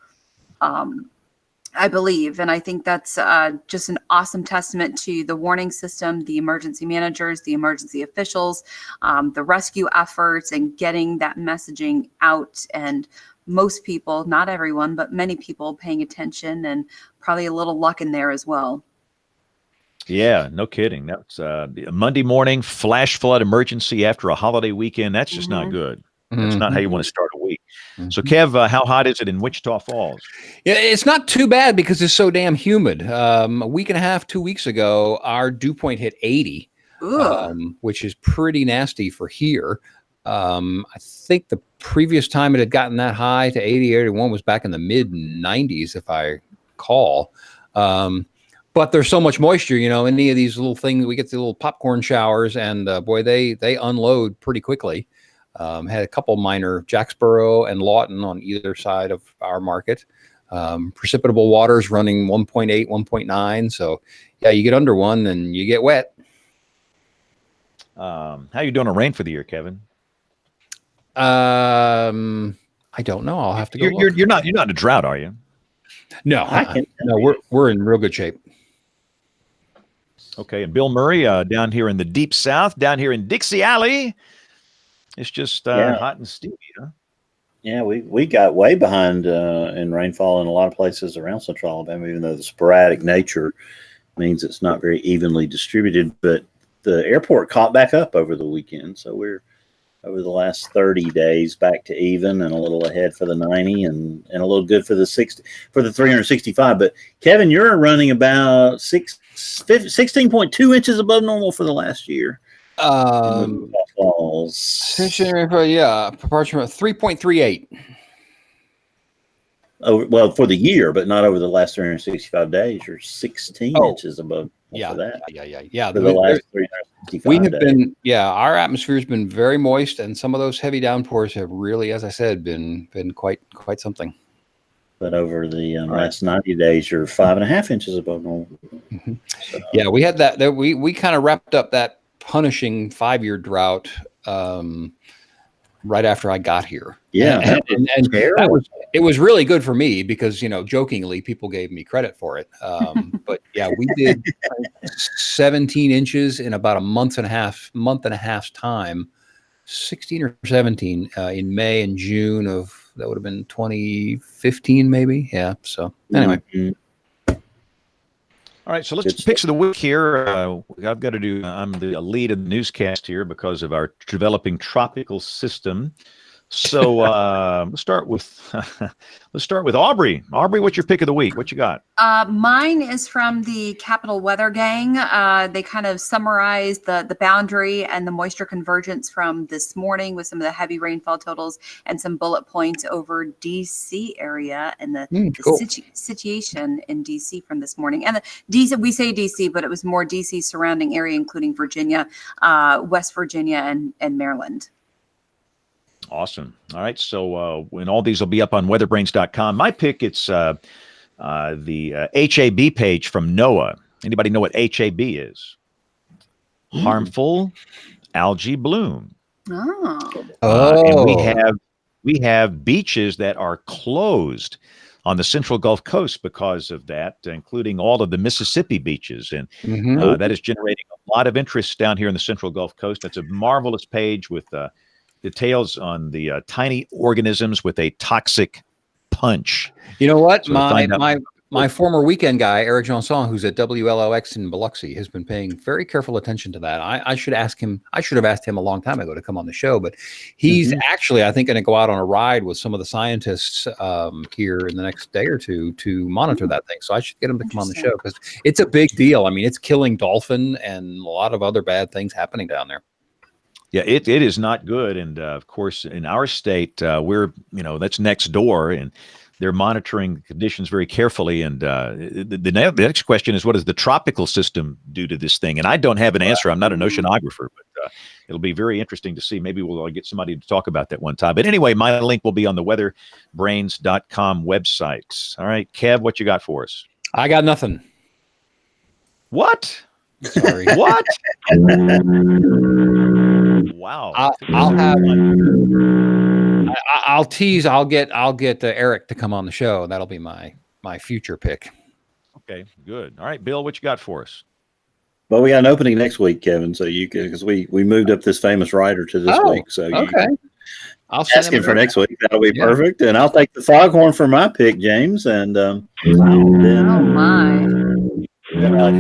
I believe. And I think that's just an awesome testament to the warning system, the emergency managers, the emergency officials, the rescue efforts, and getting that messaging out. And most people, not everyone, but many people paying attention, and probably a little luck in there as well. Yeah, no kidding. That's a Monday morning flash flood emergency after a holiday weekend. That's just not good. That's not how you want to start a week. So, Kev, how hot is it in Wichita Falls? Yeah, it's not too bad because it's so damn humid. A week and a half, 2 weeks ago, our dew point hit 80, which is pretty nasty for here. I think the previous time it had gotten that high to 80, 81 was back in the mid 90s, if I recall. But there's so much moisture, any of these little things, we get the little popcorn showers, and boy, they unload pretty quickly. Had a couple minor Jacksboro and Lawton on either side of our market. Precipitable waters running 1.8, 1.9. So, yeah, you get under one and you get wet. How you doing on rain for the year, Kevin? I don't know. I'll have to go. You're not in a drought, are you? No, no, we're in real good shape. Okay, and Bill Murray down here in the Deep South, down here in Dixie Alley. It's just hot and steamy, huh? Yeah, we got way behind in rainfall in a lot of places around Central Alabama, even though the sporadic nature means it's not very evenly distributed. But the airport caught back up over the weekend, so we're over the last 30 days back to even and a little ahead for the 90 and a little good for the 365. But Kevin, you're running about 16.2 inches above normal for the last year. Falls. Yeah, approximately 3.38. Well, for the year, but not over the last 365 days. You're 16 inches above for that. Yeah. For the last 365 we have days. our atmosphere has been very moist, and some of those heavy downpours have really, as I said, been quite something. But over the last 90 days, you're 5.5 inches above normal. So, yeah, we had that. We kind of wrapped up that punishing 5-year drought right after I got here. Yeah, and it was really good for me because jokingly people gave me credit for it. But yeah, we did 17 inches in about a month and a half's time, 16 or 17 in May and June of that would have been 2015 maybe. Yeah. So anyway. Mm-hmm. All right, so let's do picks of the week here. I've got to do. I'm the lead of the newscast here because of our developing tropical system. So let's start with Aubrey. Aubrey, what's your pick of the week? What you got? Mine is from the Capital Weather Gang. They kind of summarized the boundary and the moisture convergence from this morning with some of the heavy rainfall totals and some bullet points over DC area and the situation in DC from this morning. And the DC, we say DC, but it was more DC surrounding area, including Virginia, West Virginia, and Maryland. Awesome. All right. So when all these will be up on weatherbrains.com. My pick, it's the HAB page from NOAA. Anybody know what HAB is? Harmful algae bloom. And we have beaches that are closed on the central Gulf Coast because of that, including all of the Mississippi beaches. And that is generating a lot of interest down here in the central Gulf Coast. That's a marvelous page with details on the tiny organisms with a toxic punch. You know what? So my former weekend guy, Eric Janson, who's at WLOX in Biloxi, has been paying very careful attention to that. I should ask him. I should have asked him a long time ago to come on the show, but he's actually, I think, going to go out on a ride with some of the scientists here in the next day or two to monitor that thing. So I should get him to come on the show because it's a big deal. I mean, it's killing dolphin and a lot of other bad things happening down there. Yeah, it is not good. And of course, in our state, we're, that's next door and they're monitoring conditions very carefully. And the next question is, what does the tropical system do to this thing? And I don't have an answer. I'm not an oceanographer, but it'll be very interesting to see. Maybe we'll get somebody to talk about that one time. But anyway, my link will be on the weatherbrains.com website. All right, Kev, what you got for us? I got nothing. What? Sorry. What? Wow. I'll tease. I'll get Eric to come on the show. That'll be my my future pick. Okay, good. All right, Bill, what you got for us? Well, we got an opening next week, Kevin. So you can, because we moved up this famous writer to this week. So okay. I'll ask him for next week. That'll be Yeah. perfect. And I'll take the Foghorn for my pick, James. And then Oh my. then I'll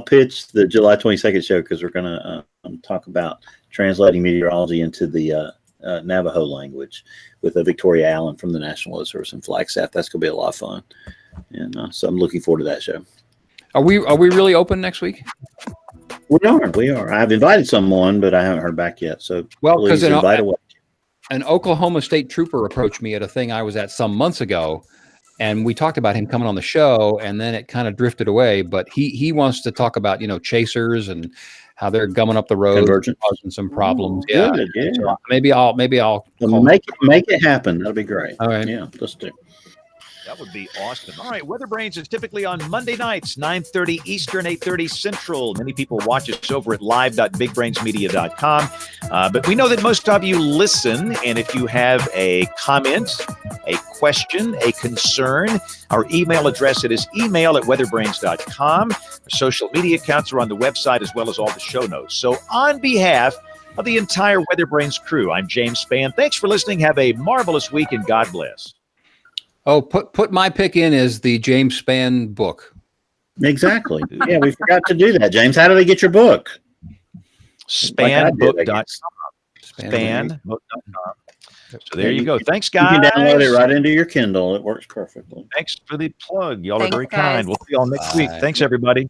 pitch the July 22nd show because we're going to talk about translating meteorology into the Navajo language with Victoria Allen from the National Weather Service in Flagstaff. That's going to be a lot of fun. And so I'm looking forward to that show. Are we really open next week? We are. I've invited someone, but I haven't heard back yet. So well, because invite away. An Oklahoma State trooper approached me at a thing I was at some months ago, and we talked about him coming on the show, and then it kind of drifted away. But he wants to talk about chasers and how they're gumming up the road, causing some problems. Good, yeah. So maybe I'll make it happen. That'll be great. All right. Yeah, let's do. That would be awesome. All right, WeatherBrains is typically on Monday nights, 9:30 Eastern, 8:30 Central. Many people watch us over at live.bigbrainsmedia.com. But we know that most of you listen, and if you have a comment, a question, a concern, our email address, it is email@weatherbrains.com. Our social media accounts are on the website as well as all the show notes. So on behalf of the entire WeatherBrains crew, I'm James Spann. Thanks for listening. Have a marvelous week, and God bless. Oh, put my pick in as the James Spann book. Exactly. Yeah, we forgot to do that, James. How do they get your book? Spanbook.com. Spanbook.com. So there you go. Thanks, guys. You can download it right into your Kindle. It works perfectly. Thanks for the plug. Y'all Thanks, are very kind. guys. We'll see y'all next week. Thanks, everybody.